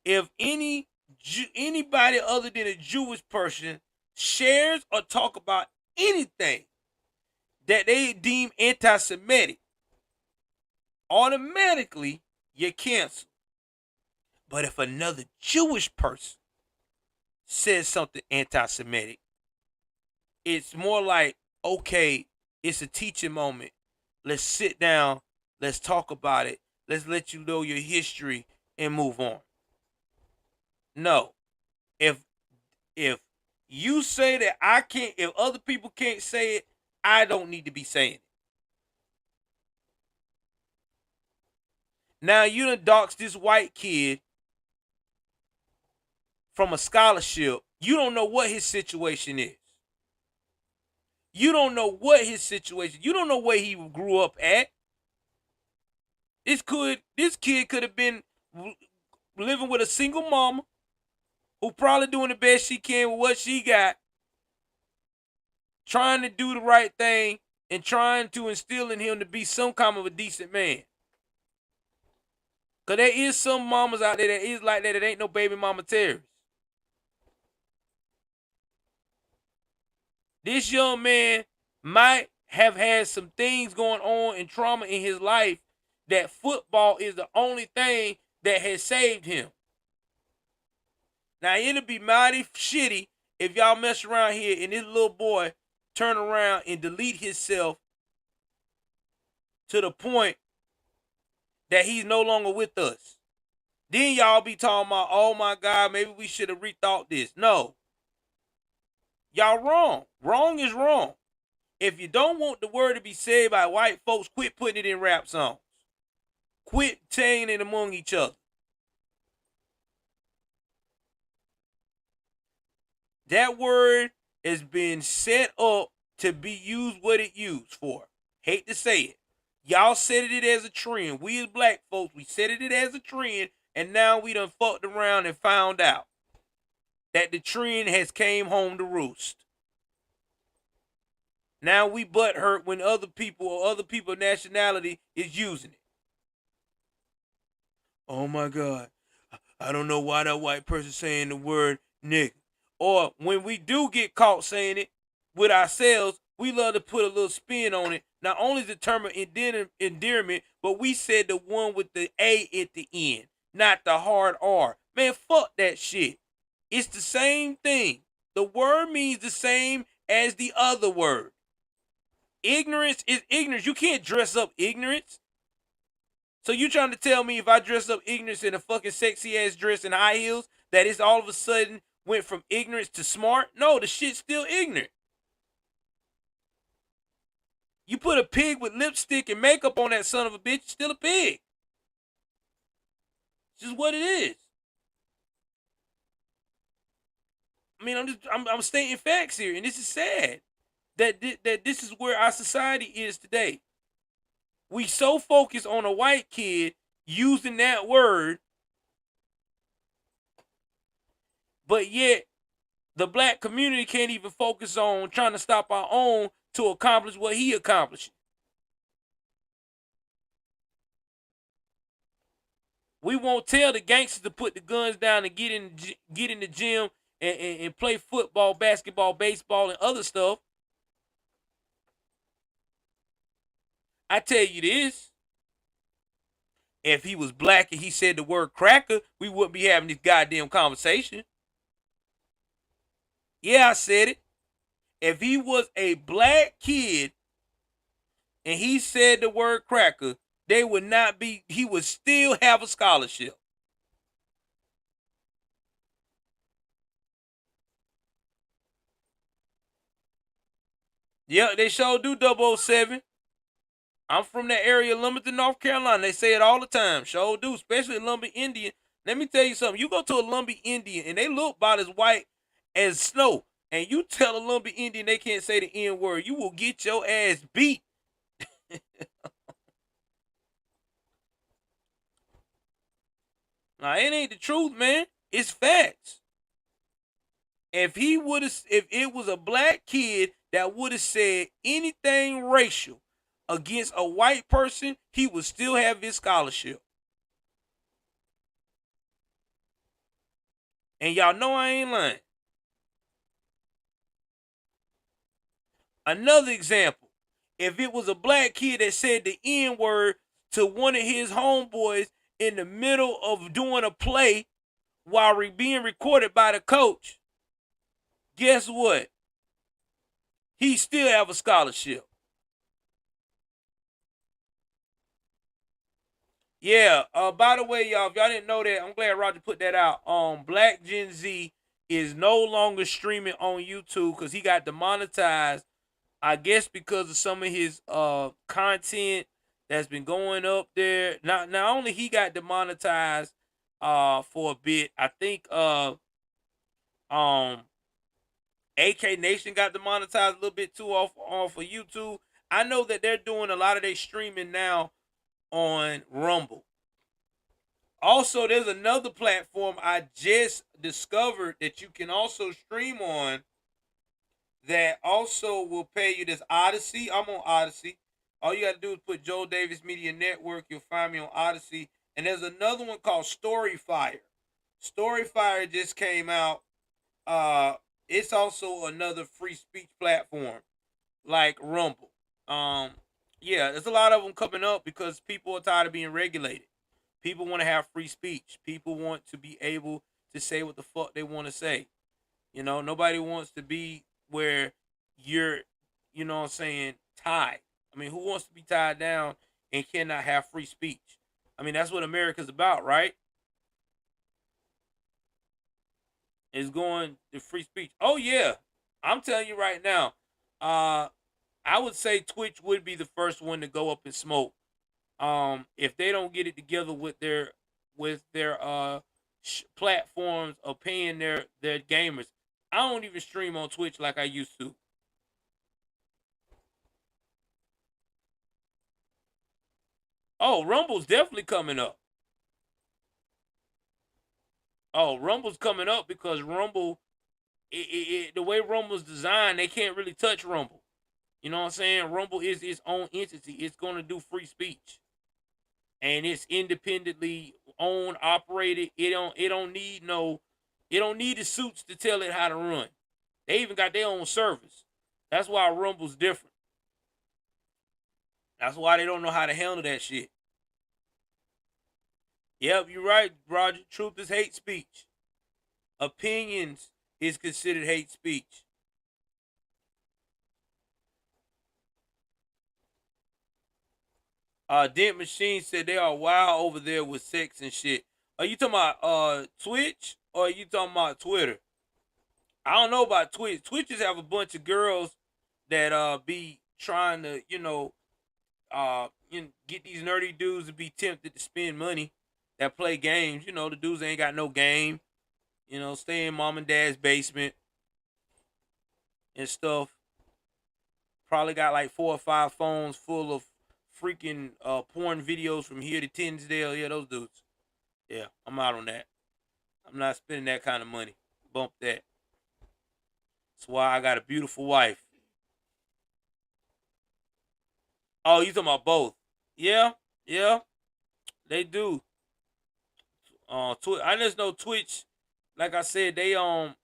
If anybody other than a Jewish person shares or talk about anything that they deem anti-Semitic, automatically you're canceled. But if another Jewish person says something anti-Semitic, it's more like, okay, it's a teaching moment. Let's sit down. Let's talk about it. Let's let you know your history and move on. No. If you say that I can't, if other people can't say it, I don't need to be saying it. Now you done doxed this white kid from a scholarship. You don't know what his situation is. You don't know what his situation. You don't know where he grew up at. This kid could have been living with a single mama who probably doing the best she can with what she got, trying to do the right thing and trying to instill in him to be some kind of a decent man. Because there is some mamas out there that is like that. It ain't no baby mama terrorist. This young man might have had some things going on and trauma in his life that football is the only thing that has saved him. Now, it'll be mighty shitty if y'all mess around here and this little boy turn around and delete himself to the point that he's no longer with us. Then y'all be talking about, oh my God, maybe we should have rethought this. No. Y'all wrong. Wrong is wrong. If you don't want the word to be said by white folks, quit putting it in rap songs. Quit saying it among each other. That word has been set up to be used what it used for. Hate to say it. Y'all set it as a trend. We as black folks, we set it as a trend, and now we done fucked around and found out that the trend has came home to roost. Now we butthurt when other people or other people's nationality is using it. Oh my God. I don't know why that white person saying the word nigga. Or when we do get caught saying it with ourselves, we love to put a little spin on it. Not only to determine endearment, but we said the one with the A at the end, not the hard R. Man, fuck that shit. It's the same thing. The word means the same as the other word. Ignorance is ignorance. You can't dress up ignorance. So you trying to tell me if I dress up ignorance in a fucking sexy ass dress and high heels, that it's all of a sudden went from ignorance to smart? No, the shit's still ignorant. You put a pig with lipstick and makeup on that son of a bitch, it's still a pig. It's just what it is. I mean, I'm stating facts here, and this is sad that this is where our society is today. We so focused on a white kid using that word, but yet the black community can't even focus on trying to stop our own to accomplish what he accomplished. We won't tell the gangsters to put the guns down and get in the gym and play football, basketball, baseball, and other stuff. I tell you this. If he was black and he said the word cracker, we wouldn't be having this goddamn conversation. Yeah, I said it. If he was a black kid and he said the word cracker, he would still have a scholarship. Yeah, they sure do 007. I'm from that area, Lumberton, North Carolina. They say it all the time. Sure do, especially Lumber Indian. Let me tell you something. You go to a Lumber Indian and they look about as white as snow. And you tell a Lumber Indian they can't say the N word, you will get your ass beat. Now, it ain't the truth, man. It's facts. If it was a black kid that would have said anything racial against a white person, he would still have his scholarship. And y'all know I ain't lying. Another example. If it was a black kid that said the N word to one of his homeboys in the middle of doing a play while being recorded by the coach, guess what? He still have a scholarship. Yeah, by the way, y'all, if y'all didn't know that, I'm glad Roger put that out. Black Gen Z is no longer streaming on YouTube because he got demonetized, I guess because of some of his content that's been going up there. Not only he got demonetized for a bit, I think AK Nation got demonetized a little bit too off of YouTube. I know that they're doing a lot of their streaming now on Rumble. Also, there's another platform I just discovered that you can also stream on that also will pay you. This Odyssey. I'm on Odyssey. All you got to do is put Joel Davis Media Network. You'll find me on Odyssey. And there's another one called Storyfire. Storyfire just came out. It's also another free speech platform like Rumble. Yeah, there's a lot of them coming up because people are tired of being regulated. People want to have free speech. People want to be able to say what the fuck they want to say. You know, nobody wants to be where you're, you know what I'm saying, tied. I mean, who wants to be tied down and cannot have free speech? I mean, that's what America's about, right? Is going to free speech. Oh yeah. I'm telling you right now, I would say Twitch would be the first one to go up in smoke. If they don't get it together with their platforms of paying their gamers. I don't even stream on Twitch like I used to. Oh, Rumble's definitely coming up. Oh, Rumble's coming up because Rumble, the way Rumble's designed, they can't really touch Rumble. You know what I'm saying? Rumble is its own entity. It's going to do free speech, and it's independently owned, operated. It don't need no. It don't need the suits to tell it how to run. They even got their own service. That's why Rumble's different. That's why they don't know how to handle that shit. Yep, you're right, Roger. Truth is hate speech. Opinions is considered hate speech. Dent Machine said they are wild over there with sex and shit. Are you talking about Twitch or are you talking about Twitter? I don't know about Twitch. Twitches have a bunch of girls that be trying to, get these nerdy dudes to be tempted to spend money that play games. You know, the dudes ain't got no game. You know, stay in mom and dad's basement and stuff. Probably got like 4 or 5 phones full of freaking porn videos from here to Tinsdale. Yeah, those dudes. Yeah, I'm out on that. I'm not spending that kind of money. Bump that. That's why I got a beautiful wife. Oh, you talking about both? Yeah, yeah, they do. I just know Twitch. Like I said, they don't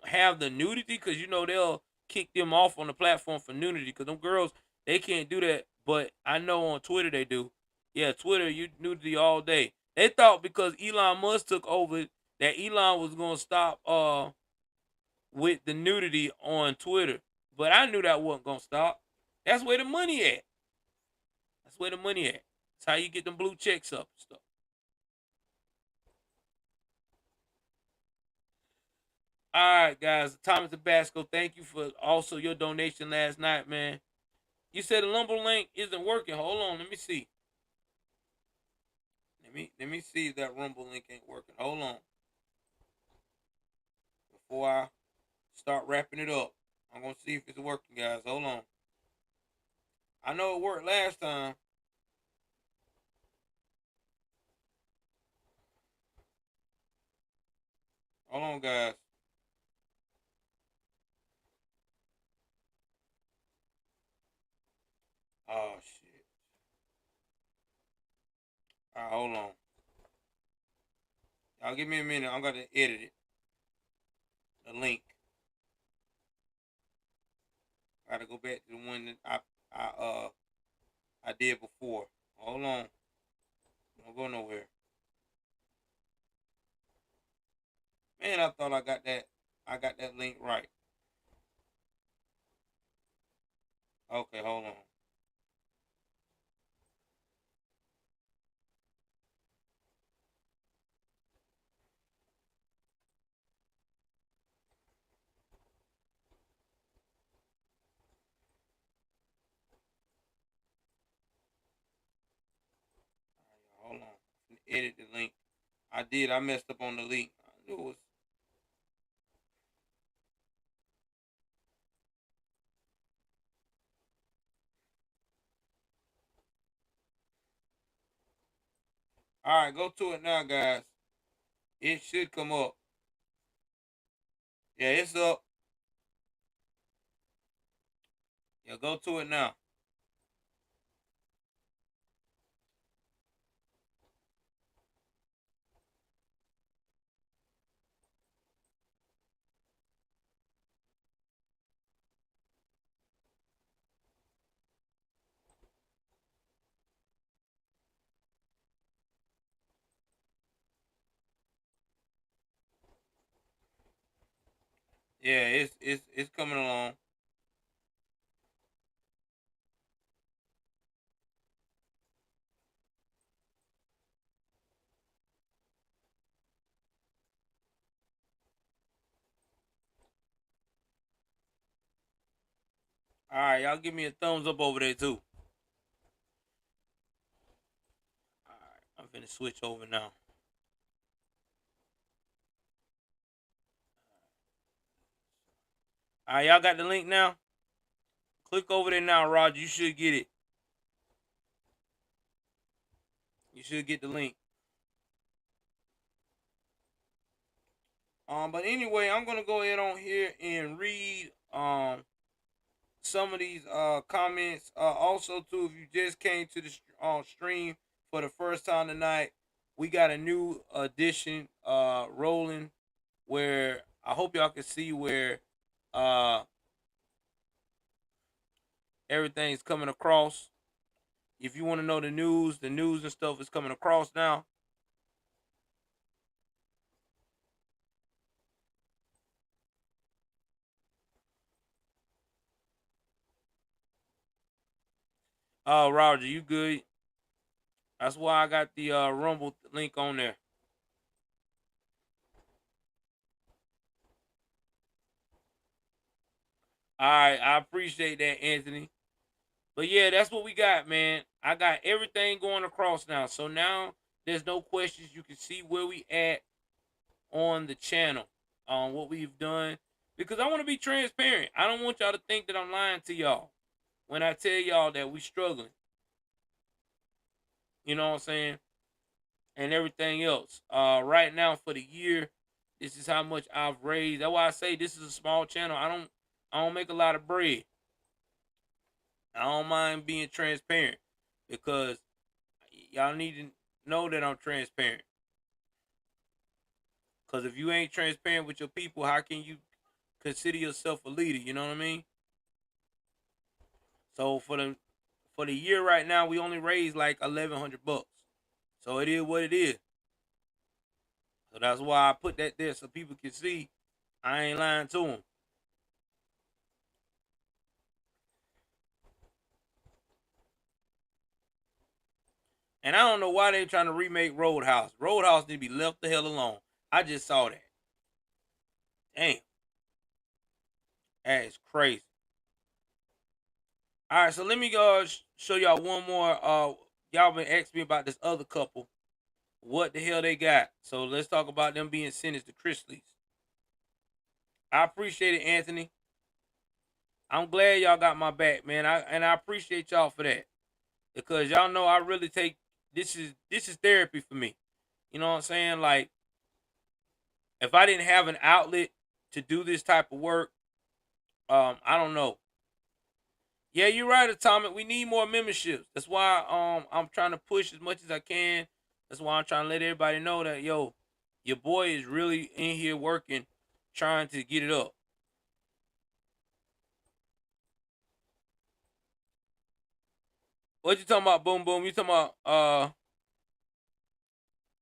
have the nudity because they'll kick them off on the platform for nudity because them girls they can't do that. But I know on Twitter they do. Yeah, Twitter you nudity all day. They thought because Elon Musk took over that Elon was gonna stop with the nudity on Twitter, but I knew that wasn't gonna stop. That's where the money at. That's where the money at. That's how you get them blue checks up and stuff. All right, guys. Thomas Tabasco, thank you for also your donation last night, man. You said the lumber link isn't working. Hold on, let me see. Let me see if that Rumble link ain't working. Hold on. Before I start wrapping it up, I'm gonna see if it's working, guys. Hold on. I know it worked last time. Hold on, guys. Oh shit. All right, hold on. Y'all give me a minute. I'm gonna edit it. The link. I gotta go back to the one that I did before. Hold on. Don't go nowhere. Man, I thought I got that. I got that link right. Okay, hold on. Hold on. Edit the link. I did. I messed up on the link. I knew it was. All right, go to it now, guys. It should come up. Yeah, it's up. Yeah, go to it now. Yeah, it's coming along. All right, y'all give me a thumbs up over there too. All right, I'm finna switch over now. All right, y'all got the link now. Click over there now, Roger. You should get it. You should get the link. But anyway, I'm gonna go ahead on here and read some of these comments. Also too, if you just came to the stream for the first time tonight, we got a new edition rolling where I hope y'all can see where uh everything's coming across. If you want to know the news and stuff is coming across now. Roger, you good? That's why I got the Rumble link on there. All right, I appreciate that, Anthony. But yeah, that's what we got, man. I got everything going across now. So now there's no questions. You can see where we at on the channel, on what we've done. Because I want to be transparent. I don't want y'all to think that I'm lying to y'all when I tell y'all that we struggling. You know what I'm saying? And everything else. Right now for the year, this is how much I've raised. That's why I say this is a small channel. I don't make a lot of bread. I don't mind being transparent because y'all need to know that I'm transparent. Because if you ain't transparent with your people, how can you consider yourself a leader? You know what I mean? So for the year right now, we only raised like $1,100. So it is what it is. So that's why I put that there so people can see I ain't lying to them. And I don't know why they trying to remake Roadhouse. Roadhouse need to be left the hell alone. I just saw that. Damn. That is crazy. All right, so let me go show y'all one more. Y'all been asking me about this other couple. What the hell they got? So let's talk about them being sentenced to Chrisleys. I appreciate it, Anthony. I'm glad y'all got my back, man. I appreciate y'all for that. Because y'all know I really take this is therapy for me. You know what I'm saying? Like if I didn't have an outlet to do this type of work, I don't know. Yeah, you're right, Atomic. We need more memberships. That's why I'm trying to push as much as I can. That's why I'm trying to let everybody know that yo, your boy is really in here working, trying to get it up. What you talking about, Boom Boom? You talking about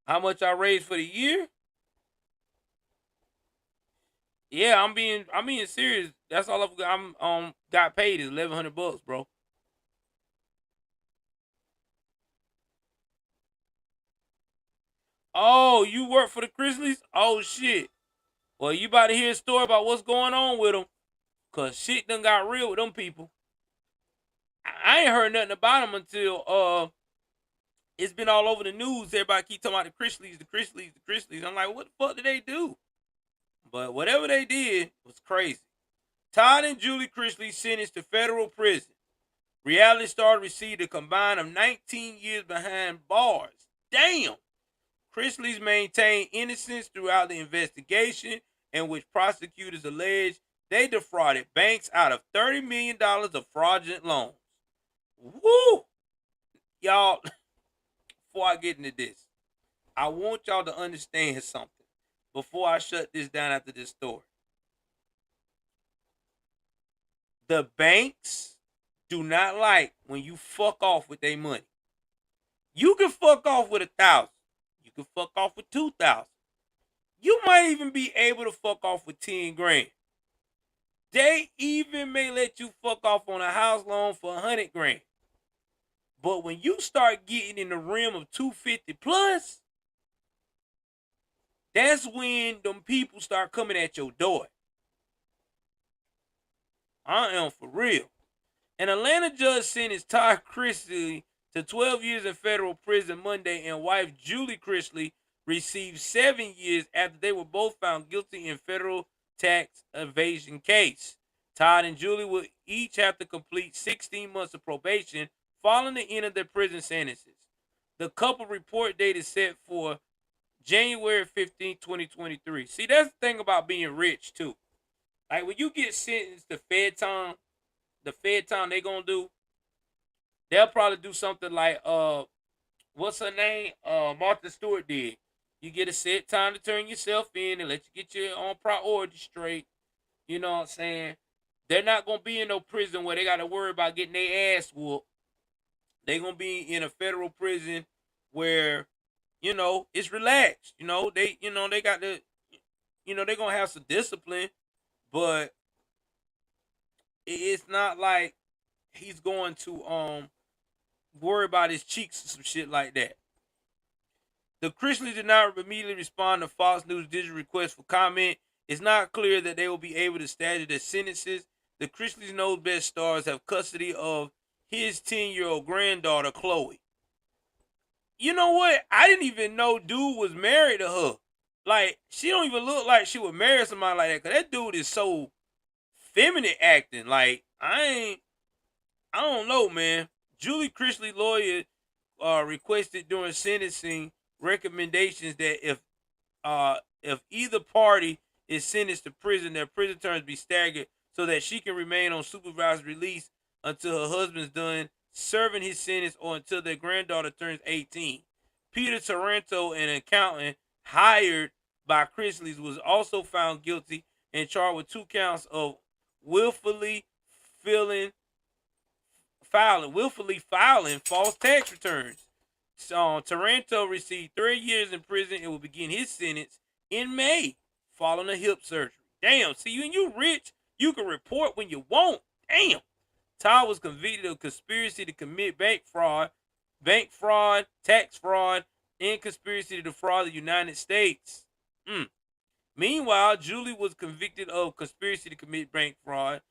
how much I raised for the year? Yeah, I'm being serious. That's all I'm got paid is $1,100, bro. Oh, you work for the Grizzlies? Oh shit. Well, you about to hear a story about what's going on with them, cause shit done got real with them people. I ain't heard nothing about them until it's been all over the news. Everybody keep talking about the Grizzlies, the Grizzlies, the Grizzlies. I'm like, what the fuck did they do? But whatever they did was crazy. Todd and Julie Chrisley sentenced to federal prison. Reality star received a combined of 19 years behind bars. Damn. Chrisley's maintained innocence throughout the investigation, in which prosecutors allege they defrauded banks out of $30 million of fraudulent loans. Woo! Y'all, before I get into this, I want y'all to understand something before I shut this down after this story. The banks do not like when you fuck off with their money. You can fuck off with 1,000. You can fuck off with 2,000. You might even be able to fuck off with 10 grand. They even may let you fuck off on a house loan for $100 grand. But when you start getting in the realm of 250 plus, that's when them people start coming at your door. I am for real. An Atlanta judge sentenced Todd Chrisley to 12 years in federal prison Monday, and wife Julie Chrisley received 7 years after they were both found guilty in federal tax evasion case. Todd and Julie will each have to complete 16 months of probation following the end of their prison sentences. The couple report date is set for January 15, 2023. See, that's the thing about being rich, too. Like, when you get sentenced to Fed time they gonna do, they'll probably do something like, what's her name? Martha Stewart did. You get a set time to turn yourself in and let you get your own priorities straight. You know what I'm saying? They're not gonna be in no prison where they gotta worry about getting their ass whooped. They're gonna be in a federal prison where, it's relaxed. They got the, they're gonna have some discipline, but it's not like he's going to worry about his cheeks or some shit like that. The Chrisleys did not immediately respond to Fox News digital request for comment. It's not clear that they will be able to stagger their sentences. The Chrisleys' Knows Best stars have custody of his 10-year-old granddaughter, Chloe. You know what? I didn't even know dude was married to her. Like, she don't even look like she would marry somebody like that, because that dude is so feminine acting. Like, I don't know, man. Julie Chrisley lawyer requested during sentencing recommendations that if either party is sentenced to prison, their prison terms be staggered so that she can remain on supervised release until her husband's done serving his sentence or until their granddaughter turns 18. Peter Taranto, an accountant hired by Chrisley's, was also found guilty and charged with 2 counts of willfully filing false tax returns. Taranto received 3 years in prison and will begin his sentence in May following a hip surgery. Damn, see, when you rich, you can report when you want. Damn. Todd was convicted of conspiracy to commit bank fraud, tax fraud, and conspiracy to defraud the United States. Meanwhile, Julie was convicted of conspiracy to commit bank fraud,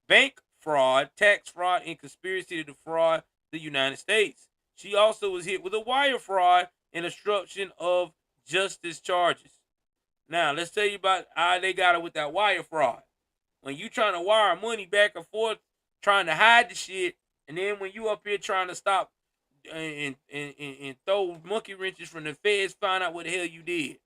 tax fraud, and conspiracy to defraud the United States. She also was hit with a wire fraud and obstruction of justice charges. Now, let's tell you about how they got her with that wire fraud. When you trying to wire money back and forth, trying to hide the shit, and then when you up here trying to stop and throw monkey wrenches from the feds, find out what the hell you did.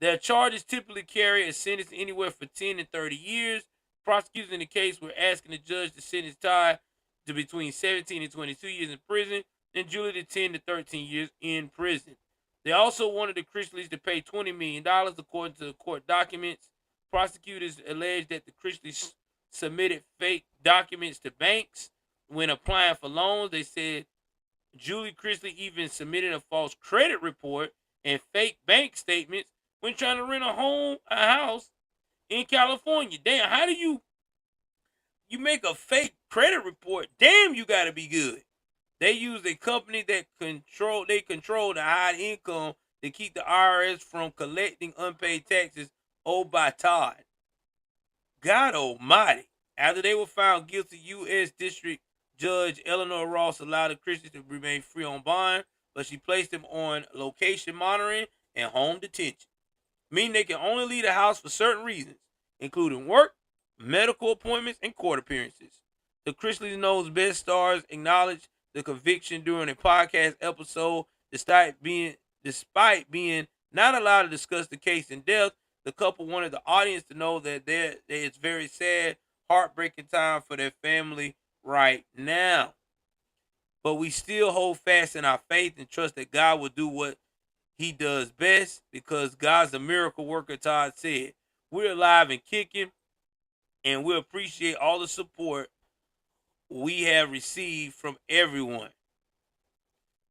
Their charges typically carry a sentence anywhere from 10 and 30 years. Prosecutors in the case were asking the judge to sentence Todd to between 17 and 22 years in prison, and Julie to 10 to 13 years in prison. They also wanted the Chrisleys to pay $20 million, according to the court documents. Prosecutors alleged that the Chrisleys submitted fake documents to banks when applying for loans. They said Julie Chrisley even submitted a false credit report and fake bank statements when trying to rent a house in California. Damn, how do you make a fake credit report? Damn, you gotta be good. They used a company that control the high income to keep the IRS from collecting unpaid taxes owed by Todd. God almighty. After they were found guilty, U.S. District Judge Eleanor Ross allowed the Christians to remain free on bond, but she placed them on location monitoring and home detention, meaning they can only leave the house for certain reasons, including work, medical appointments, and court appearances. The Chrisleys Knows Best stars acknowledged the conviction during a podcast episode. Despite being not allowed to discuss the case in depth, the couple wanted the audience to know that it's very sad, heartbreaking time for their family right now. But we still hold fast in our faith and trust that God will do what he does best, because God's a miracle worker, Todd said. We're alive and kicking, and we appreciate all the support we have received from everyone.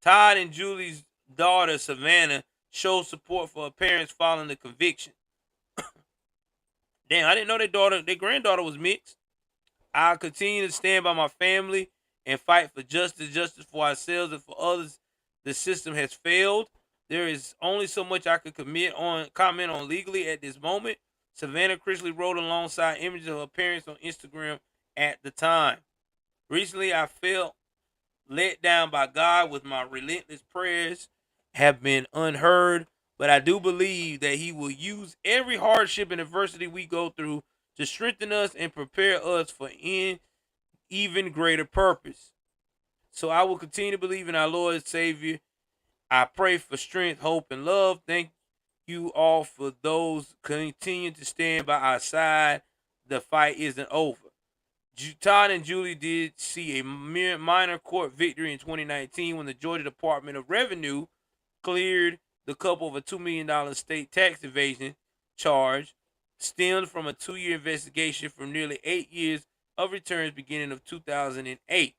Todd and Julie's daughter, Savannah, showed support for her parents following the conviction. Damn, I didn't know their granddaughter was mixed. I'll continue to stand by my family and fight for justice for ourselves and for others. The system has failed. There is only so much I could comment on legally at this moment. Savannah Chrisley wrote alongside images of her parents on Instagram at the time. Recently, I felt let down by God with my relentless prayers have been unheard, but I do believe that He will use every hardship and adversity we go through to strengthen us and prepare us for even greater purpose. So I will continue to believe in our Lord and Savior. I pray for strength, hope, and love. Thank you all for those continuing to stand by our side. The fight isn't over. Todd and Julie did see a minor court victory in 2019 when the Georgia Department of Revenue cleared the couple of a $2 million state tax evasion charge, stemmed from a 2-year investigation from nearly 8 years of returns beginning of 2008.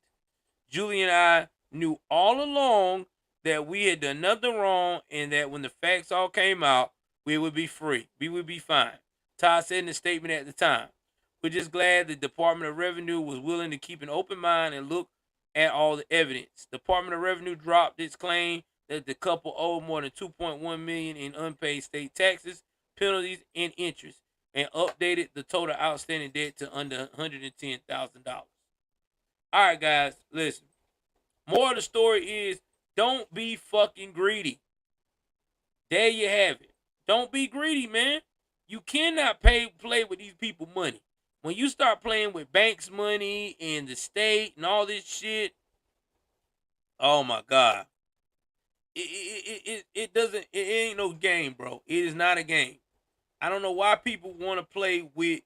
Julie and I knew all along that we had done nothing wrong and that when the facts all came out, we would be free. We would be fine. Todd said in a statement at the time. We're just glad the Department of Revenue was willing to keep an open mind and look at all the evidence. The Department of Revenue dropped its claim that the couple owed more than $2.1 million in unpaid state taxes, penalties, and interest, and updated the total outstanding debt to under $110,000. All right, guys, listen. More of the story is don't be fucking greedy. There you have it. Don't be greedy, man. You cannot play with these people's money. When you start playing with banks' money and the state and all this shit, oh my God. It ain't no game, bro. It is not a game. I don't know why people want to play with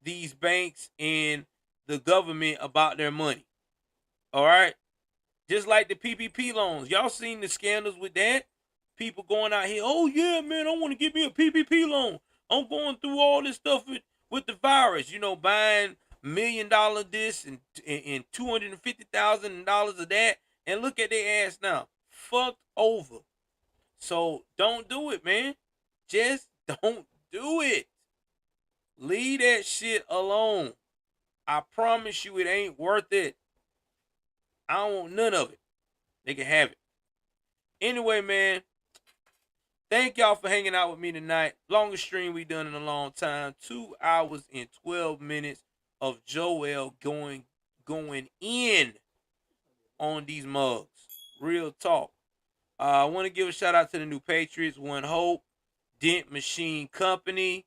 these banks and the government about their money. All right? Just like the PPP loans. Y'all seen the scandals with that? People going out here, oh yeah, man, I want to give me a PPP loan. I'm going through all this stuff with the virus, buying $1 million this and $250,000 of that, and look at their ass now, fucked over. So don't do it, man. Just don't do it. Leave that shit alone. I promise you, it ain't worth it. I don't want none of it. They can have it. Anyway, man. Thank y'all for hanging out with me tonight. Longest stream we done in a long time. 2 hours and 12 minutes of Joel going in on these mugs. Real talk. I want to give a shout out to the new Patriots, One Hope, Dent Machine Company.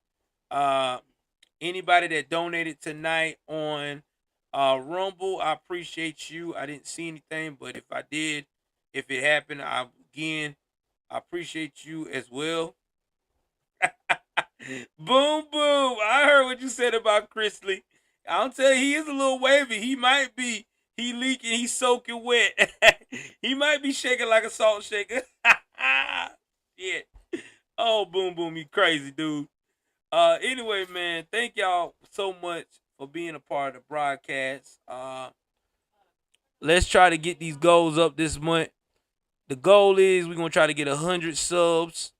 Anybody that donated tonight on Rumble, I appreciate you. I didn't see anything, but if I did, if it happened, I appreciate you as well. Boom, boom. I heard what you said about Chrisley. I'll tell you, he is a little wavy. He might be. He leaking. He's soaking wet. He might be shaking like a salt shaker. Shit. Oh, boom, boom. You crazy, dude. Anyway, man, thank y'all so much for being a part of the broadcast. Let's try to get these goals up this month. The goal is we're going to try to get 100 subs,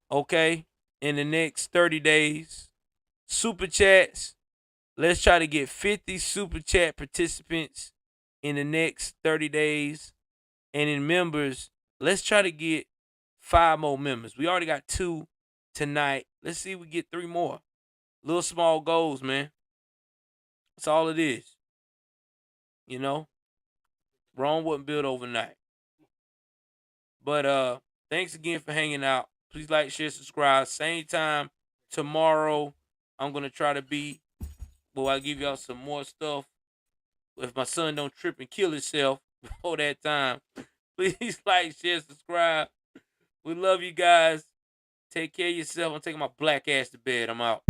okay, in the next 30 days. Super chats, let's try to get 50 super chat participants in the next 30 days. And in members, let's try to get 5 more members. We already got 2 tonight. Let's see if we get 3 more. Little small goals, man. That's all it is. Rome wasn't built overnight. But thanks again for hanging out. Please like, share, subscribe. Same time tomorrow. I'm gonna try to be. Well, I'll give y'all some more stuff. If my son don't trip and kill himself before that time, please like, share, subscribe. We love you guys. Take care of yourself. I'm taking my black ass to bed. I'm out.